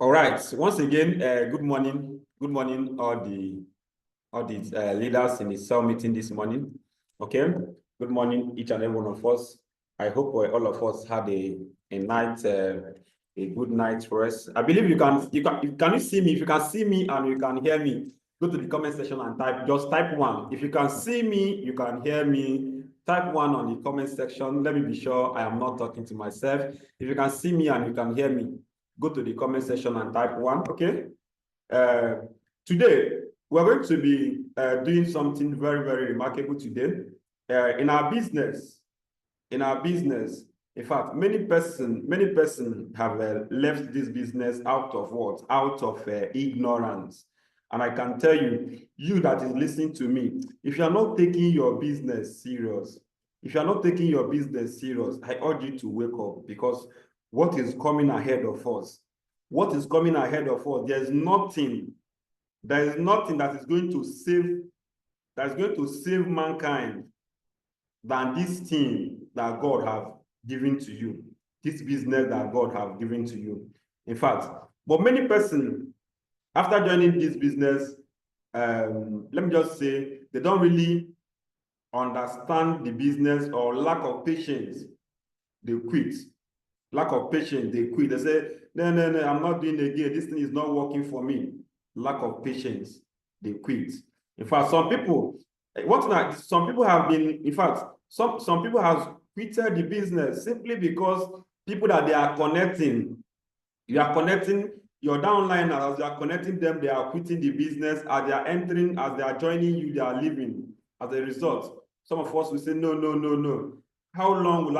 All right. Once again, good morning. Good morning, all the leaders in the cell meeting this morning. Okay. Good morning, each and every one of us. I hope all of us had a night, a good night's rest. I believe you can you see me? If you can see me and you can hear me, go to the comment section and type 1. If you can see me, you can hear me, type 1 on the comment section. Let me be sure I am not talking to myself. If you can see me and you can hear me, go to the comment section and type 1. Okay. Today we're going to be doing something very, very remarkable today. In our business, in fact, many person have left this business out of what? Out of ignorance. And I can tell you, you that is listening to me, if you are not taking your business serious, I urge you to wake up, because what is coming ahead of us, there's nothing that is going to save mankind than this thing that God have given to you, this business that God have given to you. In fact, but many persons, after joining this business, let me just say, they don't really understand the business, or lack of patience, they quit. Lack of patience, they quit. They say, no, I'm not doing it again. This thing is not working for me. Lack of patience, they quit. In fact, some people have been, in fact, some people have quitted the business simply because people that they are connecting, you are connecting your downliners, as you are connecting them, they are quitting the business. As they are entering, as they are joining you, they are leaving. As a result, some of us will say, no. How long will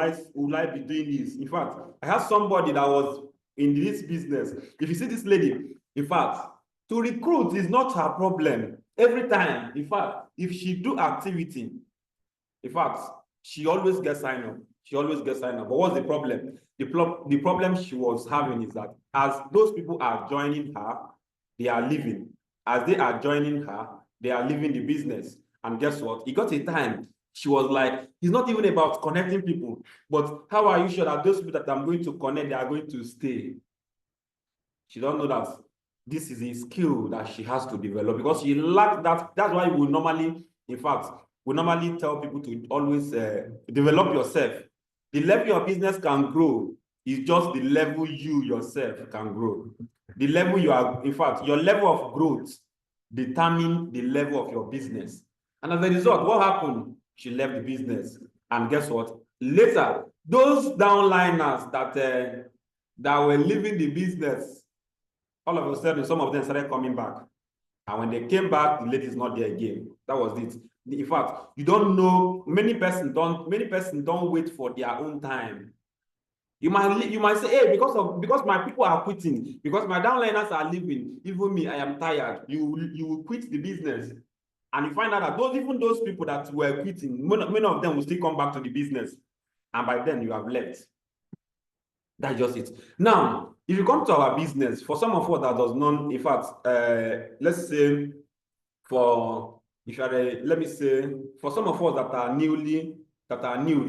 I be doing this? In fact, I have somebody that was in this business. If you see this lady, in fact, to recruit is not her problem. Every time, in fact, if she do activity, in fact, she always gets signed up. But what's the problem? The problem she was having is that as those people are joining her, they are leaving. As they are joining her, they are leaving the business. And guess what? It got a time she was like, it's not even about connecting people, but how are you sure that those people that I'm going to connect, they are going to stay? She don't know that this is a skill that she has to develop, because she lacks that. That's why we normally, in fact, we normally tell people to always develop yourself. The level your business can grow is just the level you yourself can grow. The level you are, in fact, your level of growth determines the level of your business. And as a result, what happened? She left the business. And guess what? Later, those downliners that were leaving the business, all of a sudden, some of them started coming back. And when they came back, the lady is not there again. That was it. In fact, you don't know, many persons don't wait for their own time. You might say, hey, because my people are quitting, because my downliners are leaving, even me, I am tired. You will quit the business. And you find out that even those people that were quitting, many of them will still come back to the business. And by then you have left. That's just it. Now, if you come to our business, for some of us that does not, in fact, let's say let me say, for some of us that are new in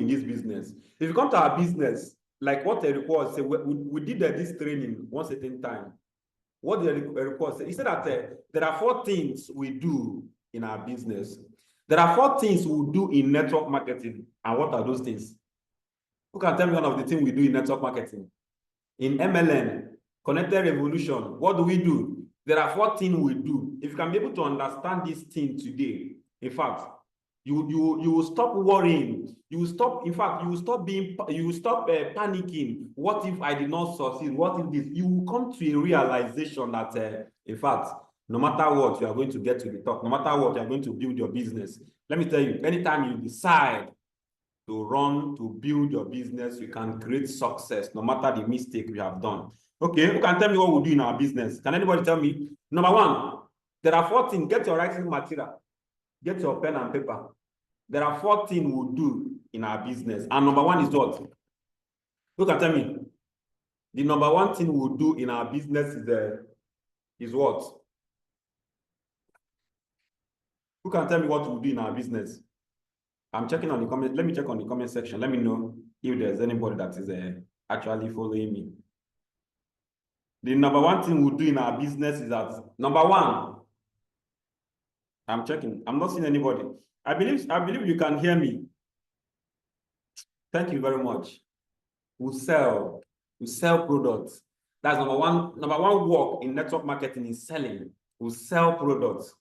this business, if you come to our business, like what the report said, we did this training one certain time. What the report said, he said that there are 4 things we do in our business. There are 4 things we do in network marketing. And what are those things? Who can tell me one of the things we do in network marketing? In MLM, Connected Revolution, what do we do? There are 4 things we do. If you can be able to understand this thing today, in fact, you will stop worrying. You will stop, in fact, you will stop panicking. What if I did not succeed? What if this? You will come to a realization that, in fact, no matter what, you are going to get to the top. No matter what, you are going to build your business. Let me tell you, anytime you decide to build your business, you can create success, no matter the mistake you have done. Okay, who can tell me what we do in our business? Can anybody tell me? Number 1, there are 4 things. Get your writing material. Get your pen and paper. There are 4 things we do in our business. And number 1 is what? Who can tell me? The number 1 thing we do in our business is what? Who can tell me what we do in our business? I'm checking on the comment. Let me check on the comment section. Let me know if there's anybody that is actually following me. The number one thing we do in our business is that, number one, I'm checking. I'm not seeing anybody. I believe you can hear me. Thank you very much. We sell products. That's number one. Number one work in network marketing is selling. We sell products.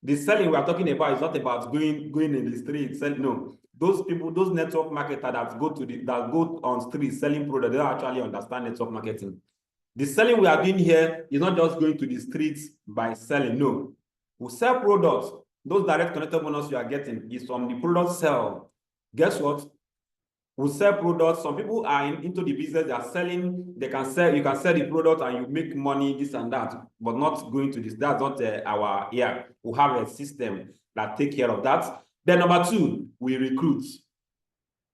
The selling we are talking about is not about going in the street selling. No, those people, those network marketers that go on street selling products, they don't actually understand network marketing. The selling we are doing here is not just going to the streets by selling. No, we sell products. Those direct connected bonus you are getting is from the product sell. Guess what? We sell products. Some people are into the business, they are selling, they can sell, you can sell the product and you make money, this and that, but not going to this. That's not our, yeah, we have a system that take care of that. Then number two, we recruit.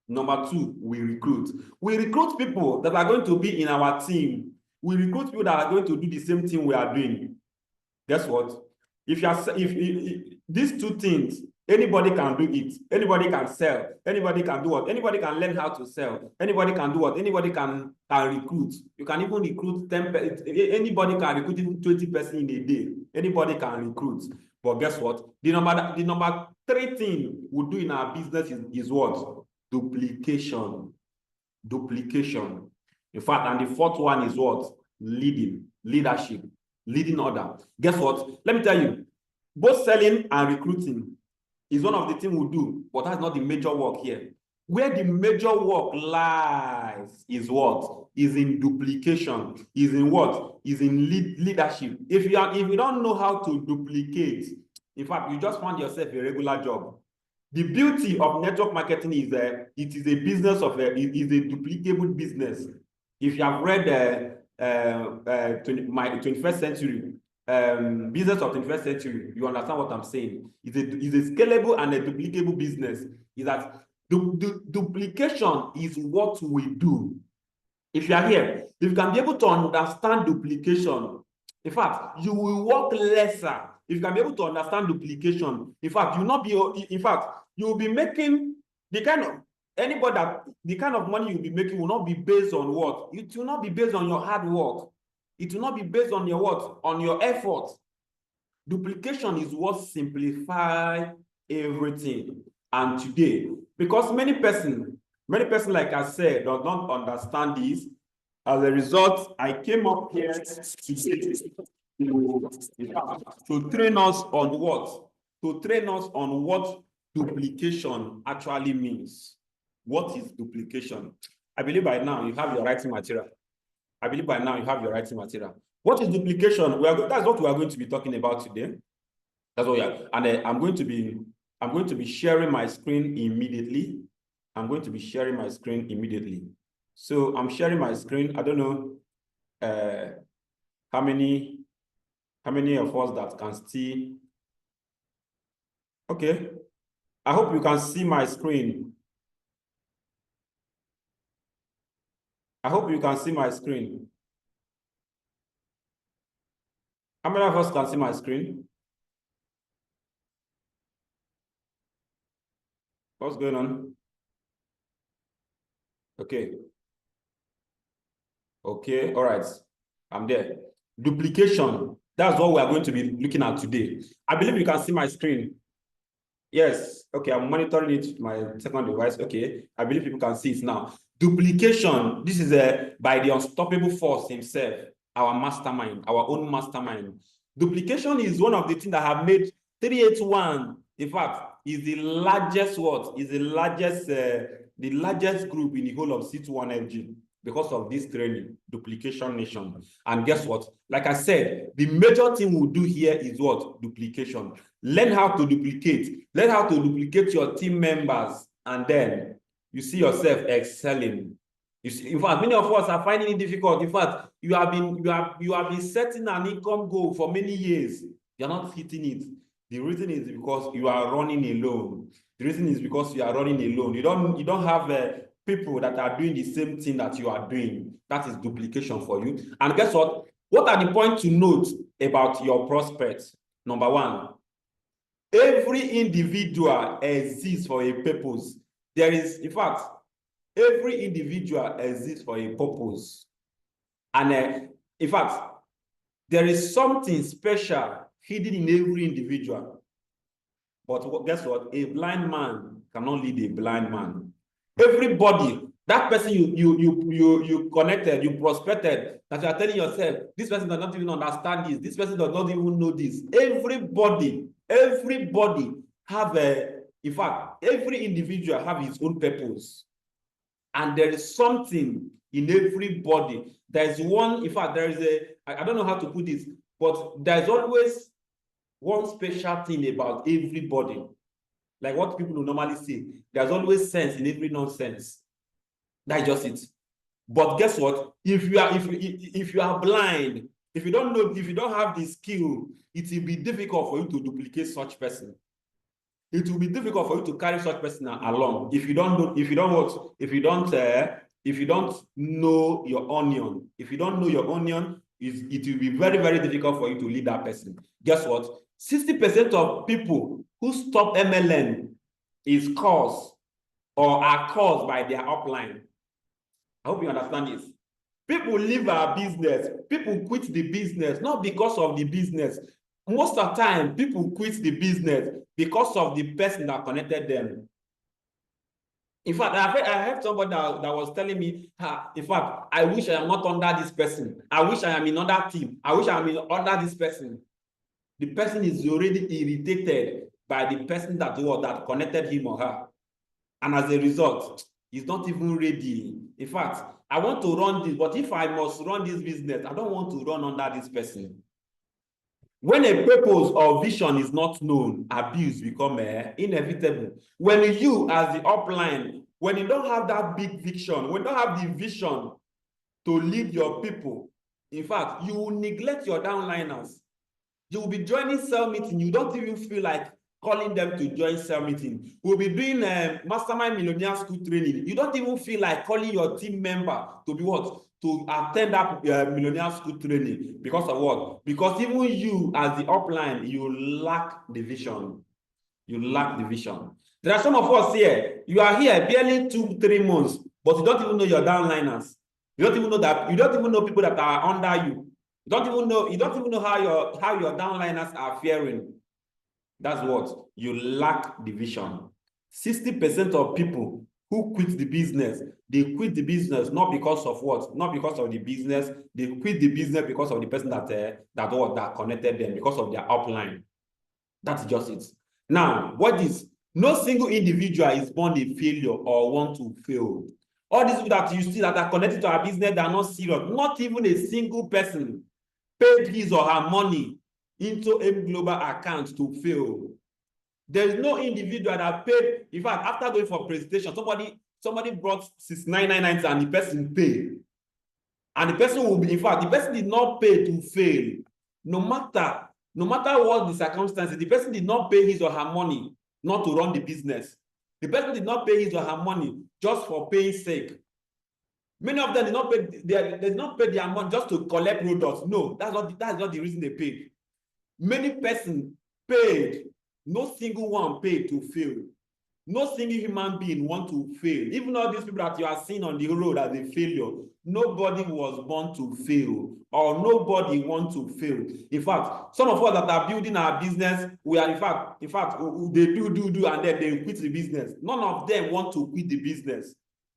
Number two, we recruit. We recruit people that are going to be in our team. We recruit people that are going to do the same thing we are doing. Guess what? If these two things, anybody can do it. Anybody can sell. Anybody can do what? Anybody can learn how to sell. Anybody can do what? Anybody can recruit. You can even recruit 10. Anybody can recruit even 20 person in a day. Anybody can recruit. But guess what? The number three thing we do in our business is what? Duplication. Duplication. In fact, and the fourth one is what? Leadership. Leading order. Guess what? Let me tell you, both selling and recruiting is one of the things we do, but that's not the major work here. Where the major work lies is what? Is in duplication. Is in what? Is in leadership. If you don't know how to duplicate, in fact, you just find yourself a regular job. The beauty of network marketing is that it is a business of it is a duplicable business. If you have read my 21st century, business of 21st century, you understand what I'm saying. It's a scalable and a duplicable business. Is that duplication is what we do. If you are here, if you can be able to understand duplication, in fact, you will work lesser. If you can be able to understand duplication, in fact, you will be making the kind of money you'll be making will not be based on what? It will not be based on your hard work. It will not be based on your what? On your effort. Duplication is what simplifies everything. And today, because many persons, like I said, don't understand this. As a result, I came up here today to train us on what? To train us on what duplication actually means. What is duplication? I believe by now you have your writing material. What is duplication? That's what we are going to be talking about today. That's what we are. And I'm going to be sharing my screen immediately. So I'm sharing my screen. I don't know how many of us that can see. Okay. I hope you can see my screen. How many of us can see my screen? What's going on? Okay. Okay, all right. I'm there. Duplication. That's what we are going to be looking at today. I believe you can see my screen. Yes. Okay, I'm monitoring it with my second device. Okay, I believe people can see it now. Duplication. This is by the unstoppable force himself, our mastermind, our own mastermind. Duplication is one of the things that have made 381. In fact, is the largest what? Is the largest group in the whole of C21FG because of this training, Duplication Nation. And guess what? Like I said, the major thing we do here is what? Duplication. Learn how to duplicate. Learn how to duplicate your team members, and then you see yourself excelling. You see, in fact, many of us are finding it difficult. In fact, you have been setting an income goal for many years. You're not hitting it. The reason is because you are running alone. You don't have people that are doing the same thing that you are doing. That is duplication for you. And guess what? What are the points to note about your prospects? Number one, every individual exists for a purpose. There is, in fact, every individual exists for a purpose. And In fact, there is something special hidden in every individual. But guess what? A blind man cannot lead a blind man. Everybody, that person you connected, you prospected, that you are telling yourself, this person does not even understand this. This person does not even know this. Everybody have in fact, every individual have his own purpose. And there is something in everybody. There is one, in fact, there is I don't know how to put this, but there's always one special thing about everybody. Like what people will normally say, there's always sense in every nonsense. That's just it. But guess what? If you are blind, if you don't know, if you don't have the skill, it will be difficult for you to duplicate such person. It will be difficult for you to carry such person along if you don't know, if you don't know your onion. If you don't know your onion, it will be very, very difficult for you to lead that person. Guess what? 60% of people who stop MLM is caused or are caused by their upline. I hope you understand this. People leave our business. People quit the business, not because of the business. Most of the time, people quit the business because of the person that connected them. In fact, I heard somebody that was telling me, in fact, I wish I am not under this person. I wish I am in another team. I wish I am under this person. The person is already irritated by the person that connected him or her. And as a result, he's not even ready. In fact, I want to run this, but if I must run this business, I don't want to run under this person. When a purpose or vision is not known, abuse becomes inevitable. When you, as the upline, when you don't have that big vision, when you don't have the vision to lead your people, in fact, you will neglect your downliners. You will be joining cell meeting. You don't even feel like calling them to join cell meeting. We'll be doing mastermind millionaire school training. You don't even feel like calling your team member to be what? To attend that millionaire school training. Because of what? Because even you as the upline, you lack the vision. You lack the vision. There are some of us here. You are here barely 2-3 months, but you don't even know your downliners. You don't even know that. You don't even know people that are under you. You don't even know how your downliners are faring. That's what you lack the vision. 60% of people who quit the business, they quit the business not because of what? Not because of the business. They quit the business because of the person that connected them, because of their upline. That's just it. Now, what is? No single individual is born a failure or want to fail. All these people that you see that are connected to our business, they are not serious. Not even a single person paid his or her money into a global account to fail. There is no individual that paid. In fact, after going for presentation, somebody brought 6,999 and the person paid. And the person will be, in fact, the person did not pay to fail. No matter what the circumstances, the person did not pay his or her money not to run the business. The person did not pay his or her money just for paying sake. Many of them did not pay their money just to collect products. No, that's not the reason they paid. Many persons paid. No single one paid to fail. No single human being want to fail. Even all these people that you are seeing on the road as a failure, nobody was born to fail, or nobody want to fail. In fact, some of us that are building our business, we are in fact, they do, and then they quit the business. None of them want to quit the business.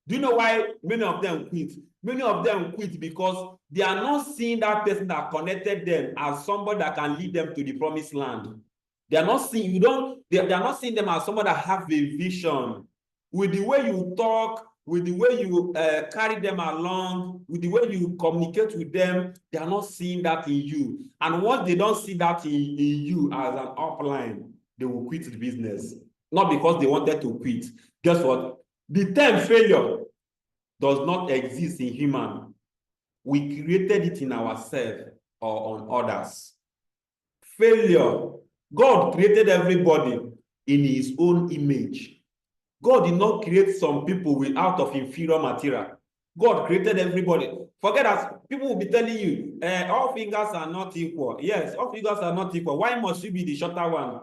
Do you know why many of them quit? Many of them quit because they are not seeing that person that connected them as somebody that can lead them to the promised land. They are not seeing they are not seeing them as someone that have a vision. With the way you talk, with the way you carry them along, with the way you communicate with them, they are not seeing that in you. And once they don't see that in you as an upline, they will quit the business. Not because they wanted to quit. Guess what? The term failure does not exist in human. We created it in ourselves or on others. Failure. God created everybody in his own image. God did not create some people out of inferior material. God created everybody. Forget that people will be telling you, all fingers are not equal. Yes, all fingers are not equal. Why must you be the shorter one?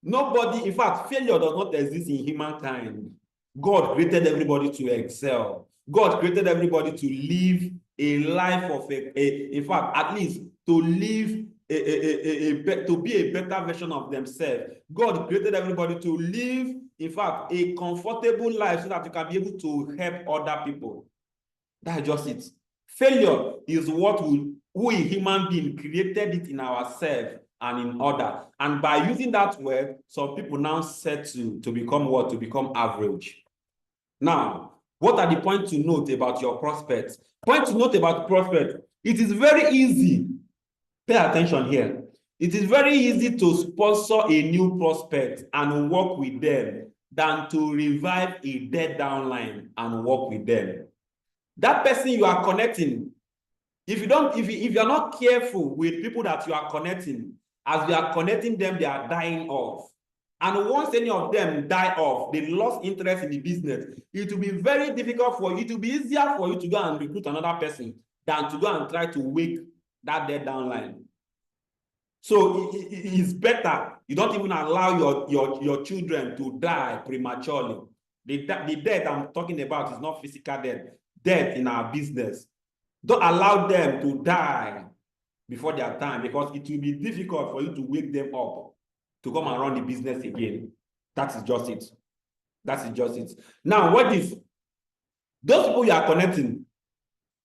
Nobody, in fact, failure does not exist in humankind. God created everybody to excel. God created everybody to live a life of in fact, at least to live to be a better version of themselves. God created everybody to live, in fact, a comfortable life so that you can be able to help other people. That's just it. Failure is what we human being created it in ourselves and in order. And by using that word, some people now set to become what? To become average. Now, what are the points to note about your prospects? Point to note about prospects. It is very easy. Pay attention here. It is very easy to sponsor a new prospect and work with them than to revive a dead downline and work with them. That person you are connecting, if you're not careful with people that you are connecting, as you are connecting them, they are dying off. And once any of them die off, they lost interest in the business, it will be very difficult for you. It will be easier for you to go and recruit another person than to go and try to wake that dead downline. So it's better you don't even allow your children to die prematurely. The death I'm talking about is not physical death. Death in our business. Don't allow them to die before their time, because it will be difficult for you to wake them up to come and run the business again. That is just it. That is just it. Now, what if those people you are connecting,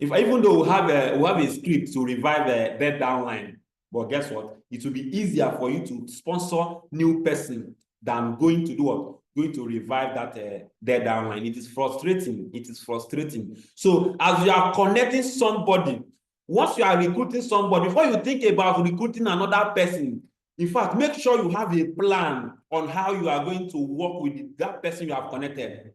even though we have a script to revive a dead downline, but guess what? It will be easier for you to sponsor new person than going to do what? Going to revive that dead downline. It is frustrating. It is frustrating. So as you are connecting somebody, once you are recruiting somebody, before you think about recruiting another person, in fact, make sure you have a plan on how you are going to work with that person you have connected.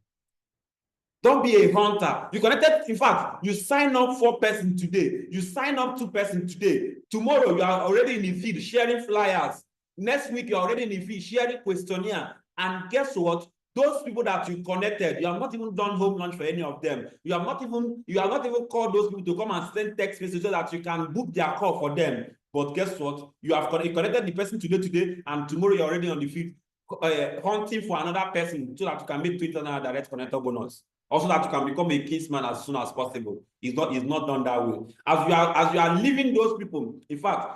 Don't be a hunter. You connected, in fact, you sign up 4 person today. You sign up 2 person today. Tomorrow, you are already in the field sharing flyers. Next week, you're already in the field sharing questionnaire. And guess what? Those people that you connected, you have not even done home lunch for any of them. You have not even called those people to come and send text messages so that you can book their call for them. But guess what? You have connected the person today, and tomorrow you're already on the field hunting for another person so that you can make $20 direct connector bonus. Also, that you can become a kinsman as soon as possible. It's not done that way. As you are leaving those people, in fact,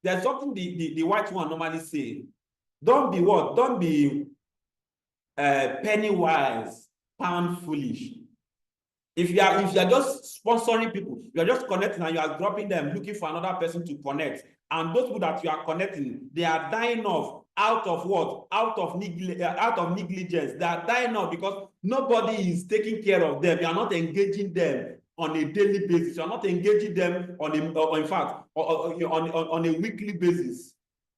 there's something the white one normally say. Don't be what? Don't be penny wise, pound foolish. If you are just sponsoring people, you are just connecting and you are dropping them, looking for another person to connect, and those people that you are connecting, they are dying off out of what? Out of negligence. They are dying off because nobody is taking care of them. You are not engaging them on a daily basis. You are not engaging them on a weekly basis,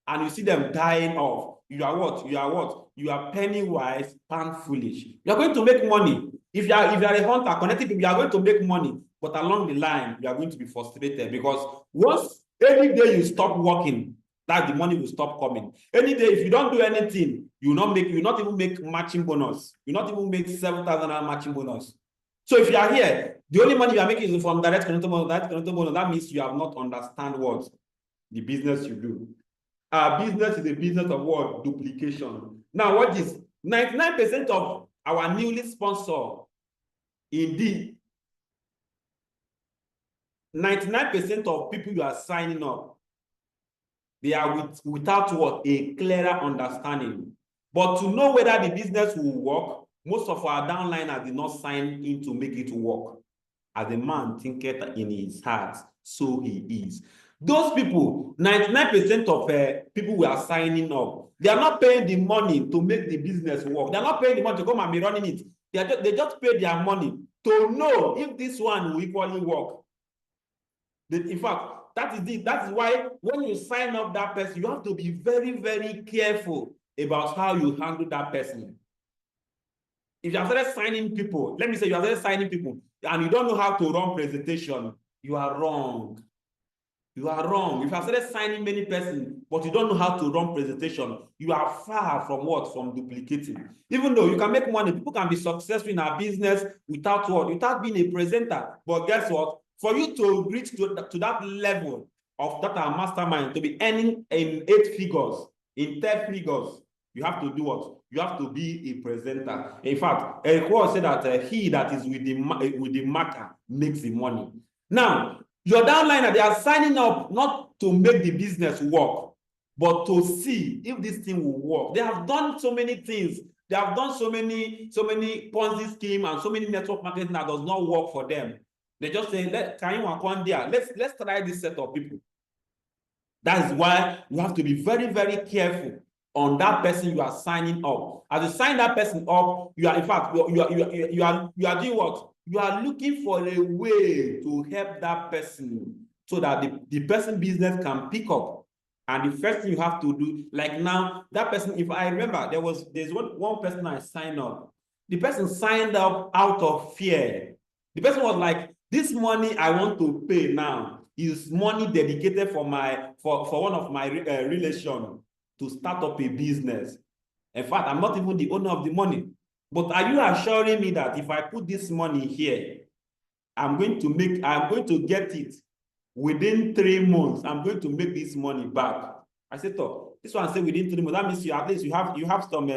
and you see them dying off. You are what? You are penny wise, pound foolish. You are going to make money. If you are a hunter connecting people, you are going to make money, but along the line, you are going to be frustrated because once any day you stop working, that the money will stop coming. Any day, if you don't do anything, you will not even make matching bonus. You will not even make $7,000 matching bonus. So if you are here, the only money you are making is from direct connector bonus. Direct connector bonus. That means you have not understand what the business you do. Our business is a business of what? Duplication. Now, what is 99% of our newly sponsored, indeed, 99% of people you are signing up, they are without what? A clearer understanding. But to know whether the business will work, most of our downliners did not sign in to make it work. As a man thinketh in his heart, so he is. Those people, 99% of people who are signing up, they are not paying the money to make the business work. They are not paying the money to come and be running it. They just pay their money to know if this one will equally work. In fact, that is it. That is why when you sign up that person, you have to be very, very careful about how you handle that person. If you have started signing people, let me say you have started signing people and you don't know how to run presentation, you are wrong. You are wrong. If you have started signing many persons, but you don't know how to run presentation, you are far from what? From duplicating. Even though you can make money, people can be successful in our business without what? Without being a presenter. But guess what? For you to reach to that level of that mastermind, to be earning in 8 figures, in 10 figures, You have to do what? You have to be a presenter. In fact, Paul said that he that is with the marker makes the money. Now, your downliner, they are signing up not to make the business work, but to see if this thing will work. They have done so many things. They have done so many Ponzi scheme and so many network marketing that does not work for them. They just say, can you work on there? Let's try this set of people. That is why you have to be very, very careful on that person you are signing up. As you sign that person up, you are, in fact, you are doing what? You are looking for a way to help that person so that the person business can pick up. And the first thing you have to do, like now, that person, if I remember, there's one person I signed up. The person signed up out of fear. The person was like, this money I want to pay now is money dedicated for one of my relation to start up a business. In fact, I'm not even the owner of the money. But are you assuring me that if I put this money here, I'm going to get it within 3 months? I'm going to make this money back. I said, oh, this one said within 3 months. That means at least you have some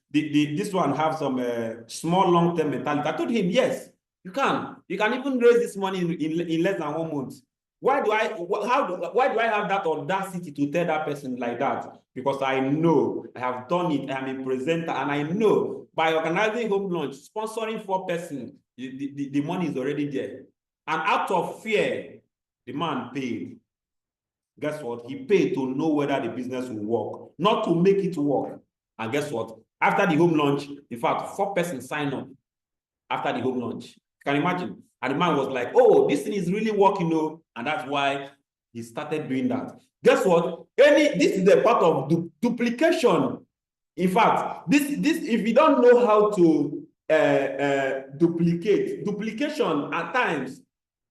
this one have some small long-term mentality. I told him, yes, you can even raise this money in less than 1 month. Why do I have that audacity to tell that person like that? Because I know I have done it. I am a presenter, and I know by organizing home launch, sponsoring 4 persons, the money is already there. And out of fear, the man paid. Guess what? He paid to know whether the business will work, not to make it work. And guess what? After the home launch, in fact, 4 persons signed up after the home launch. Can you imagine? And the man was like, oh, this thing is really working, though. And that's why he started doing that. Guess what? This is a part of duplication. In fact, this if you don't know how to duplication at times,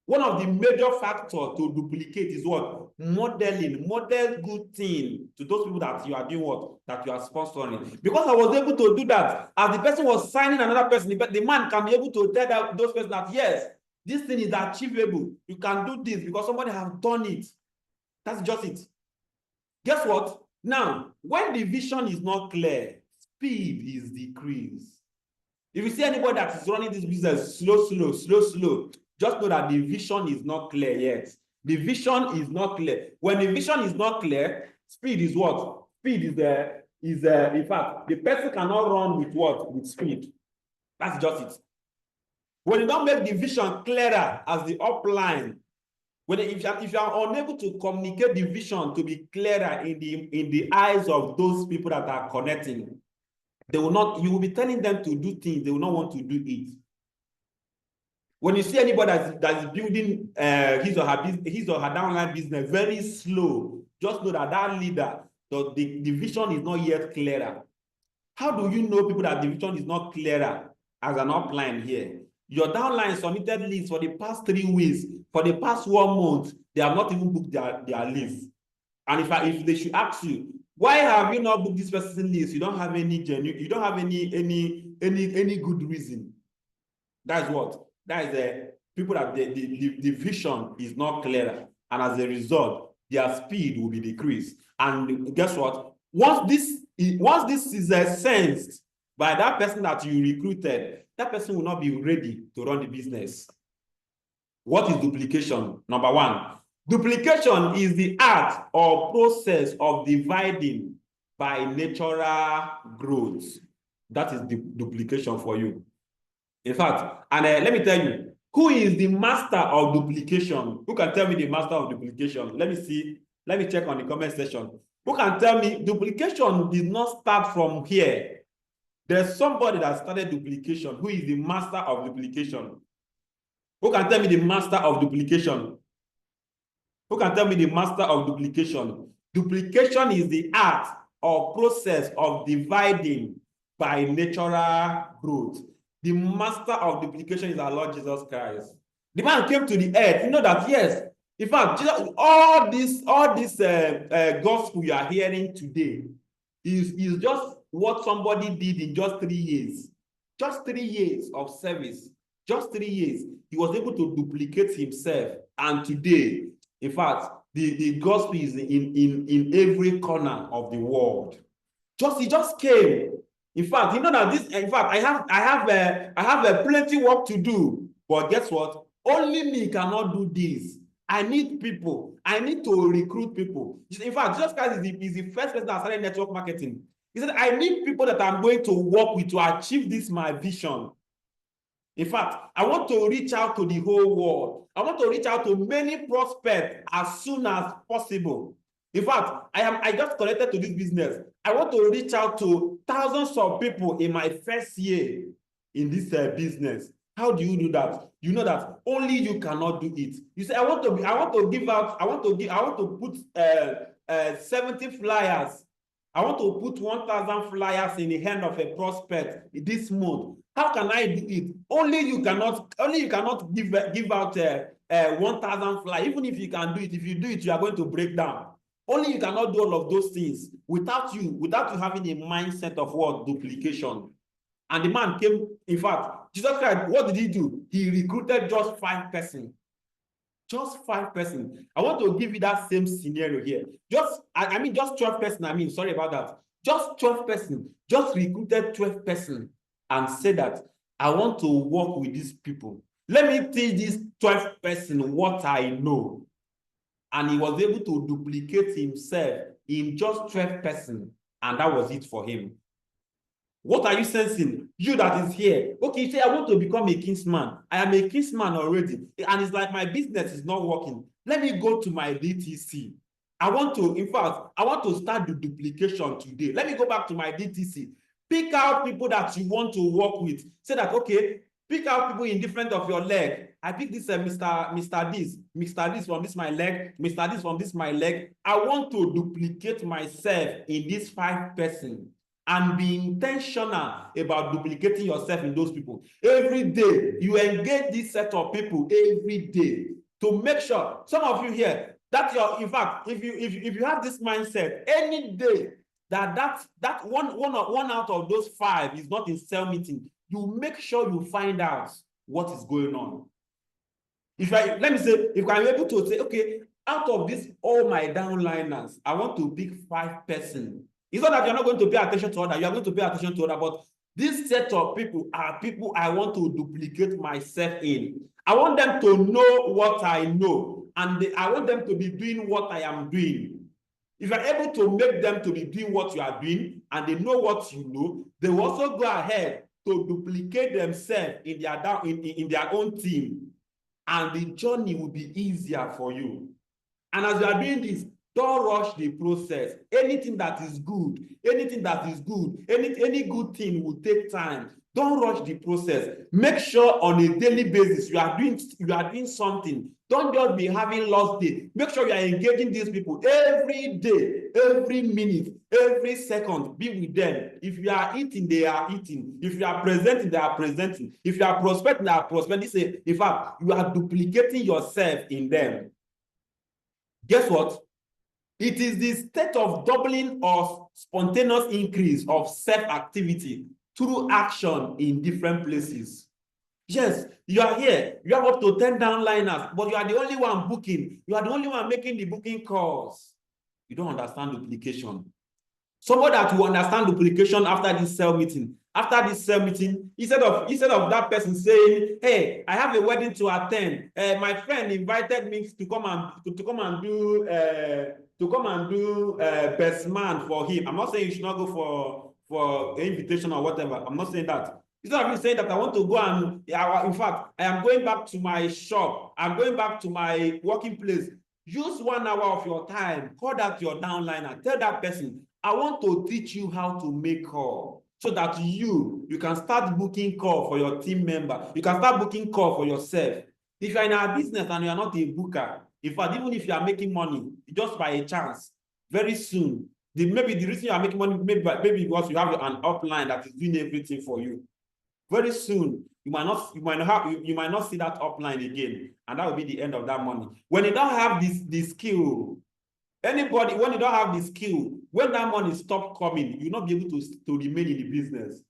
one of the major factors to duplicate is what? Modeling. Model good thing to those people that you are doing what? That you are sponsoring. Because I was able to do that, as the person was signing another person, the man can be able to tell those persons that, yes, this thing is achievable. You can do this because somebody has done it. That's just it. Guess what? Now, when the vision is not clear, speed is decreased. If you see anybody that is running this business slow, just know that the vision is not clear yet. The vision is not clear. When the vision is not clear, speed is what? Speed is in fact, the person cannot run with what? With speed. That's just it. When you don't make the vision clearer as the upline, if you are unable to communicate the vision to be clearer in the eyes of those people that are connecting, you will be telling them to do things, they will not want to do it. When you see anybody that is building his or her downline business very slow, just know that leader, the vision is not yet clearer. How do you know people that the vision is not clearer as an upline here? Your downline submitted leads for the past 3 weeks, for the past 1 month, they have not even booked their leads. And if they should ask you, why have you not booked this person's list? You don't have any genuine, you don't have any good reason. That's what. That is people that the vision is not clearer, and as a result, their speed will be decreased. And guess what? Once this is sensed by that person that you recruited, that person will not be ready to run the business. What is duplication? Number 1, duplication is the art or process of dividing by natural growth. That is the duplication for you. In fact, and let me tell you, who is the master of duplication? Who can tell me the master of duplication? Let me see. Let me check on the comment section. Who can tell me duplication did not start from here? There's somebody that started duplication. Who is the master of duplication? Who can tell me the master of duplication? Who can tell me the master of duplication? Duplication is the art or process of dividing by natural growth. The master of duplication is our Lord Jesus Christ. The man came to the earth. You know that, yes. In fact, Jesus, all this gospel you are hearing today is just what somebody did in just 3 years. Just 3 years of service. Just 3 years. He was able to duplicate himself. And today, in fact, the gospel is in every corner of the world. He just came. In fact, you know that this. In fact, I have a plenty work to do. But guess what? Only me cannot do this. I need people. I need to recruit people. In fact, Jesus Christ is the first person that started network marketing. He said, I need people that I'm going to work with to achieve this my vision. In fact, I want to reach out to the whole world. I want to reach out to many prospects as soon as possible. In fact, I just connected to this business. I want to reach out to thousands of people in my first year in this business. How do you do that? You know that only you cannot do it. You say, I want to put 70 flyers. I want to put 1,000 flyers in the hand of a prospect this month. How can I do it? Only you cannot give out 1,000 flyers. Even if you can do it, if you do it, you are going to break down. Only you cannot do all of those things without you having a mindset of what? Duplication. And the man came, in fact, Jesus Christ, what did he do? He recruited just 5 persons. Just 5 persons. I want to give you that same scenario here. Just 12 persons. Sorry about that. Just 12 persons. Just recruited 12 persons and said that I want to work with these people. Let me teach these 12 persons what I know. And he was able to duplicate himself in just 12 persons. And that was it for him. What are you sensing? You that is here. Okay, you say, I want to become a kingsman. I am a kingsman already. And it's like my business is not working. Let me go to my DTC. I want to start the duplication today. Let me go back to my DTC. Pick out people that you want to work with. Say that, okay, pick out people in different of your leg. I pick this Mr. This from this my leg, Mr. This from this my leg. I want to duplicate myself in this 5 persons. And be intentional about duplicating yourself in those people. Every day, you engage this set of people every day to make sure. Some of you here, in fact, if you have this mindset, any day that one out of those 5 is not in cell meeting, you make sure you find out what is going on. If I'm able to say, okay, out of this, all my downliners, I want to pick 5 persons. It's not that you're not going to pay attention to others, you are going to pay attention to others, but this set of people are people I want to duplicate myself in. I want them to know what I know, and I want them to be doing what I am doing. If you're able to make them to be doing what you are doing, and they know what you know, they will also go ahead to duplicate themselves in their own team, and the journey will be easier for you. And as you are doing this, don't rush the process. Anything that is good, any good thing will take time. Don't rush the process. Make sure on a daily basis you are doing something. Don't just be having lost day. Make sure you are engaging these people every day, every minute, every second. Be with them. If you are eating, they are eating. If you are presenting, they are presenting. If you are prospecting, they are prospecting. In fact, you are duplicating yourself in them. Guess what? It is the state of doubling or spontaneous increase of self-activity through action in different places. Yes, you are here. You have up to 10 downliners, but you are the only one booking. You are the only one making the booking calls. You don't understand duplication. Somebody that will understand duplication after this cell meeting. After this cell meeting, instead of that person saying, "Hey, I have a wedding to attend. My friend invited me to come and do best man for him." I'm not saying you should not go for an invitation or whatever. I'm not saying that. Instead of me saying that I want to go and, in fact, I am going back to my shop. I'm going back to my working place. Use 1 hour of your time. Call that your downliner. Tell that person, I want to teach you how to make call, so that you can start booking call for your team member. You can start booking call for yourself. If you're in our business and you are not a booker, in fact, even if you are making money just by a chance, very soon, maybe the reason you are making money, maybe because you have an upline that is doing everything for you. Very soon, you might not see that upline again, and that will be the end of that money. When you don't have this skill, when you don't have the skill, when that money stops coming, you'll not be able to remain in the business.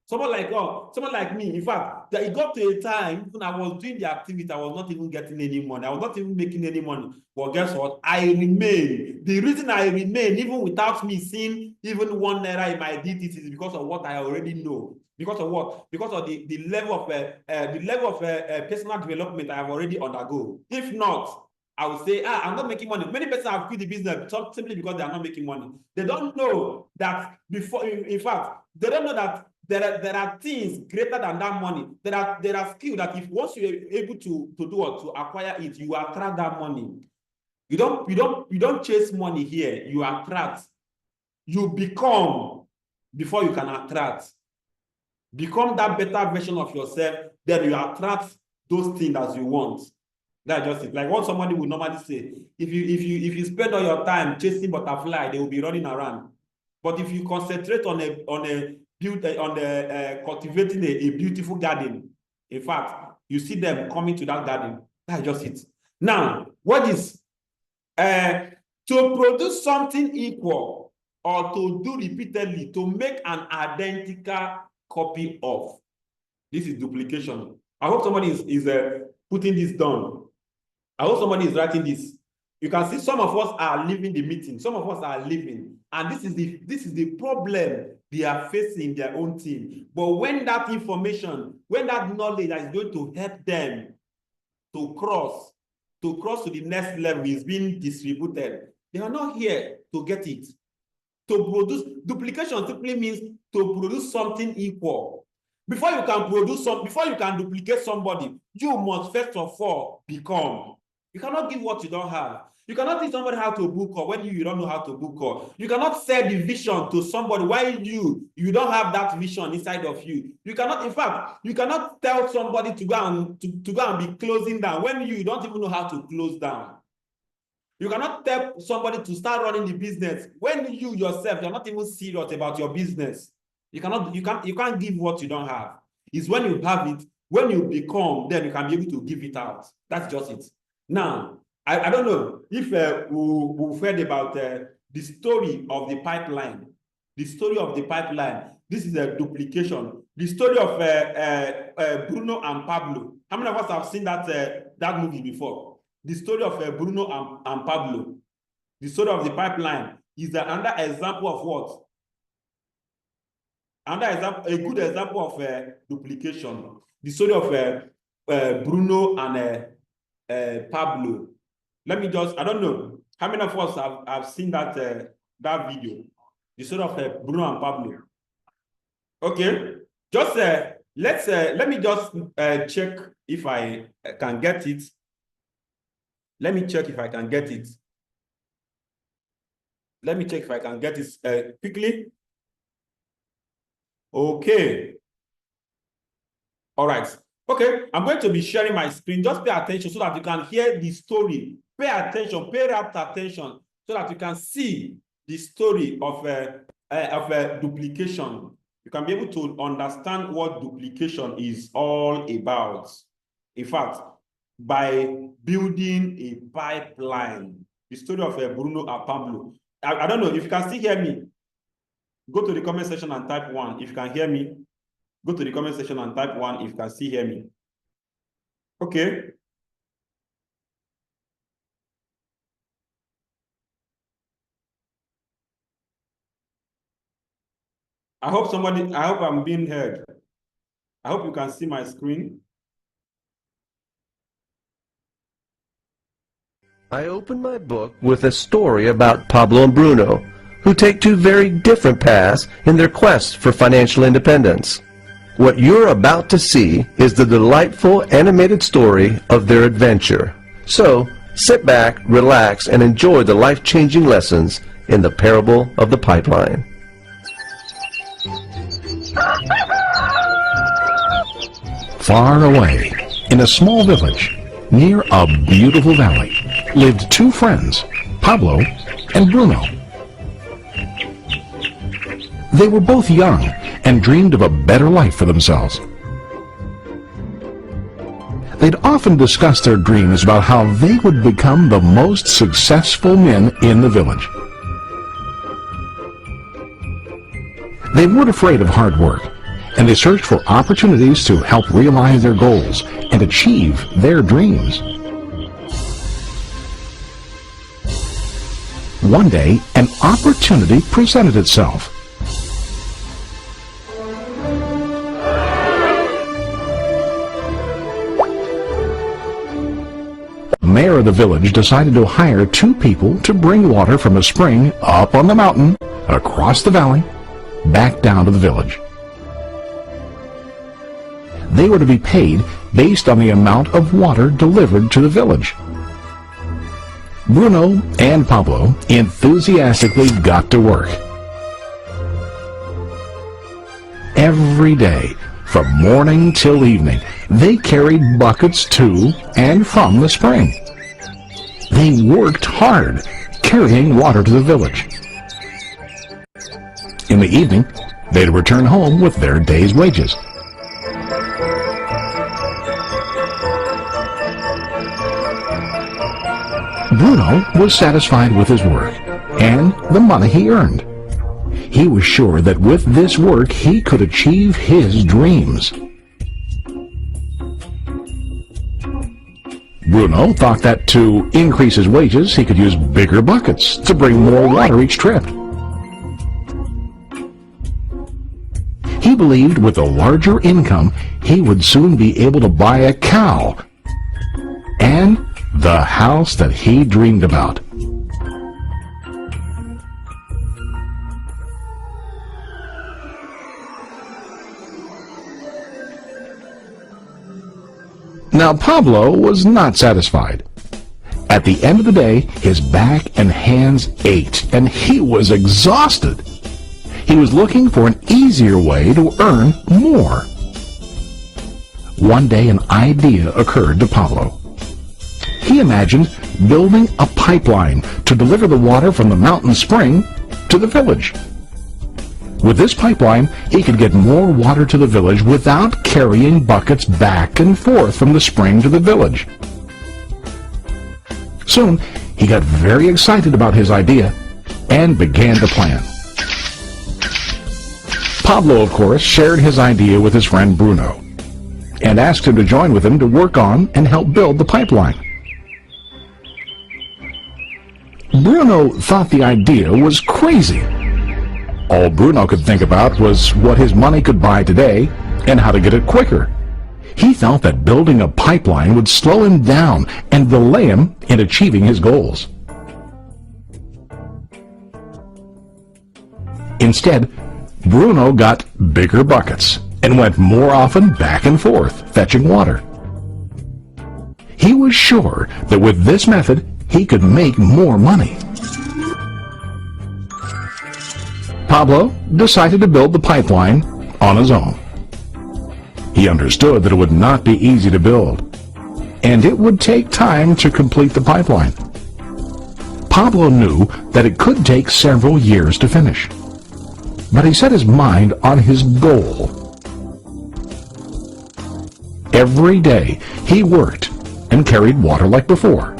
Someone like me. In fact, it got to a time when I was doing the activity, I was not even getting any money. I was not even making any money. But guess what? I remain. The reason I remain, even without me seeing even one naira in my DTC, is because of what I already know. Because of what? Because of the level of personal development I have already undergone. If not, I would say, I'm not making money. Many persons have quit the business simply because they are not making money. They don't know that before, in fact, they don't know that there are things greater than that money. There are skills that if once you're able to do or to acquire it, you attract that money. You don't chase money here. You attract. You become before you can attract. Become that better version of yourself, then you attract those things as you want. That's just it. Like what somebody would normally say: if you spend all your time chasing butterfly, they will be running around. But if you concentrate on cultivating a beautiful garden, in fact, you see them coming to that garden. That's just it. Now, what is to produce something equal or to do repeatedly to make an identical copy of? This is duplication. I hope somebody is putting this down. I hope somebody is writing this. You can see some of us are leaving the meeting. Some of us are leaving. And this is the problem they are facing their own team. But when that information, when that knowledge that is going to help them to cross to the next level is being distributed, they are not here to get it. To produce duplication simply means to produce something equal. Before you can duplicate somebody, you must first of all become. You cannot give what you don't have. You cannot teach somebody how to book or when you don't know how to book or you cannot sell the vision to somebody while you don't have that vision inside of you. You cannot, in fact, you cannot tell somebody to go and be closing down when you don't even know how to close down. You cannot tell somebody to start running the business when you yourself, you're not even serious about your business. You can't give what you don't have. It's when you have it, when you become, then you can be able to give it out. That's just it. Now, I don't know if we've heard about the story of the pipeline. The story of the pipeline. This is a duplication. The story of Bruno and Pablo. How many of us have seen that movie before? The story of Bruno and Pablo. The story of the pipeline is another example of what? Another example, a good example of duplication. The story of Bruno and Pablo. Let me just, I don't know how many of us have seen that video. The story of Bruno and Pablo. Okay, just let me just check if I can get it. Let me check if I can get it. Let me check if I can get it quickly. Okay. All right. Okay, I'm going to be sharing my screen. Just pay attention so that you can hear the story. Pay attention, pay rapt attention so that you can see the story of duplication. You can be able to understand what duplication is all about. In fact, by building a pipeline, the story of Bruno and Pablo. I don't know if you can still hear me. Go to the comment section and type 1 if you can hear me. Go to the comment section and type 1 if you can still hear me. Okay. I hope I'm being heard. I hope you can see my screen. I open my book with a story about Pablo and Bruno, who take two very different paths in their quest for financial independence. What you're about to see is the delightful animated story of their adventure. So, sit back, relax, and enjoy the life-changing lessons in the parable of the pipeline. Far away, in a small village, near a beautiful valley, lived two friends, Pablo and Bruno. They were both young and dreamed of a better life for themselves. They'd often discuss their dreams about how they would become the most successful men in the village. They weren't afraid of hard work, and they searched for opportunities to help realize their goals and achieve their dreams. One day, an opportunity presented itself. The mayor of the village decided to hire 2 people to bring water from a spring up on the mountain, across the valley, back down to the village. They were to be paid based on the amount of water delivered to the village. Bruno and Pablo enthusiastically got to work. Every day, from morning till evening, they carried buckets to and from the spring. They worked hard, carrying water to the village. In the evening, they'd return home with their day's wages. Bruno was satisfied with his work and the money he earned. He was sure that with this work he could achieve his dreams. Bruno thought that to increase his wages he could use bigger buckets to bring more water each trip. He believed with a larger income he would soon be able to buy a cow and the house that he dreamed about. Now Pablo was not satisfied. At the end of the day, his back and hands ached, and he was exhausted. He was looking for an easier way to earn more. One day an idea occurred to Pablo. He imagined building a pipeline to deliver the water from the mountain spring to the village. With this pipeline, he could get more water to the village without carrying buckets back and forth from the spring to the village. Soon, he got very excited about his idea and began to plan. Pablo, of course, shared his idea with his friend Bruno and asked him to join with him to work on and help build the pipeline. Bruno thought the idea was crazy. All Bruno could think about was what his money could buy today and how to get it quicker. He felt that building a pipeline would slow him down and delay him in achieving his goals. Instead, Bruno got bigger buckets and went more often back and forth fetching water. He was sure that with this method he could make more money. Pablo decided to build the pipeline on his own. He understood that it would not be easy to build, and it would take time to complete the pipeline. Pablo knew that it could take several years to finish, but he set his mind on his goal. Every day he worked and carried water like before.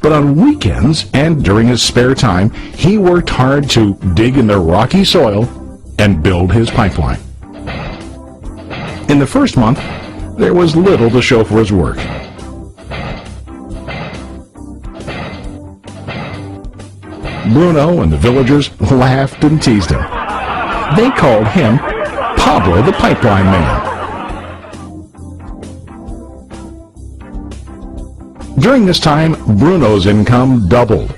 But on weekends and during his spare time, he worked hard to dig in the rocky soil and build his pipeline. In the first month, there was little to show for his work. Bruno and the villagers laughed and teased him. They called him Pablo the Pipeline Man. During this time, Bruno's income doubled.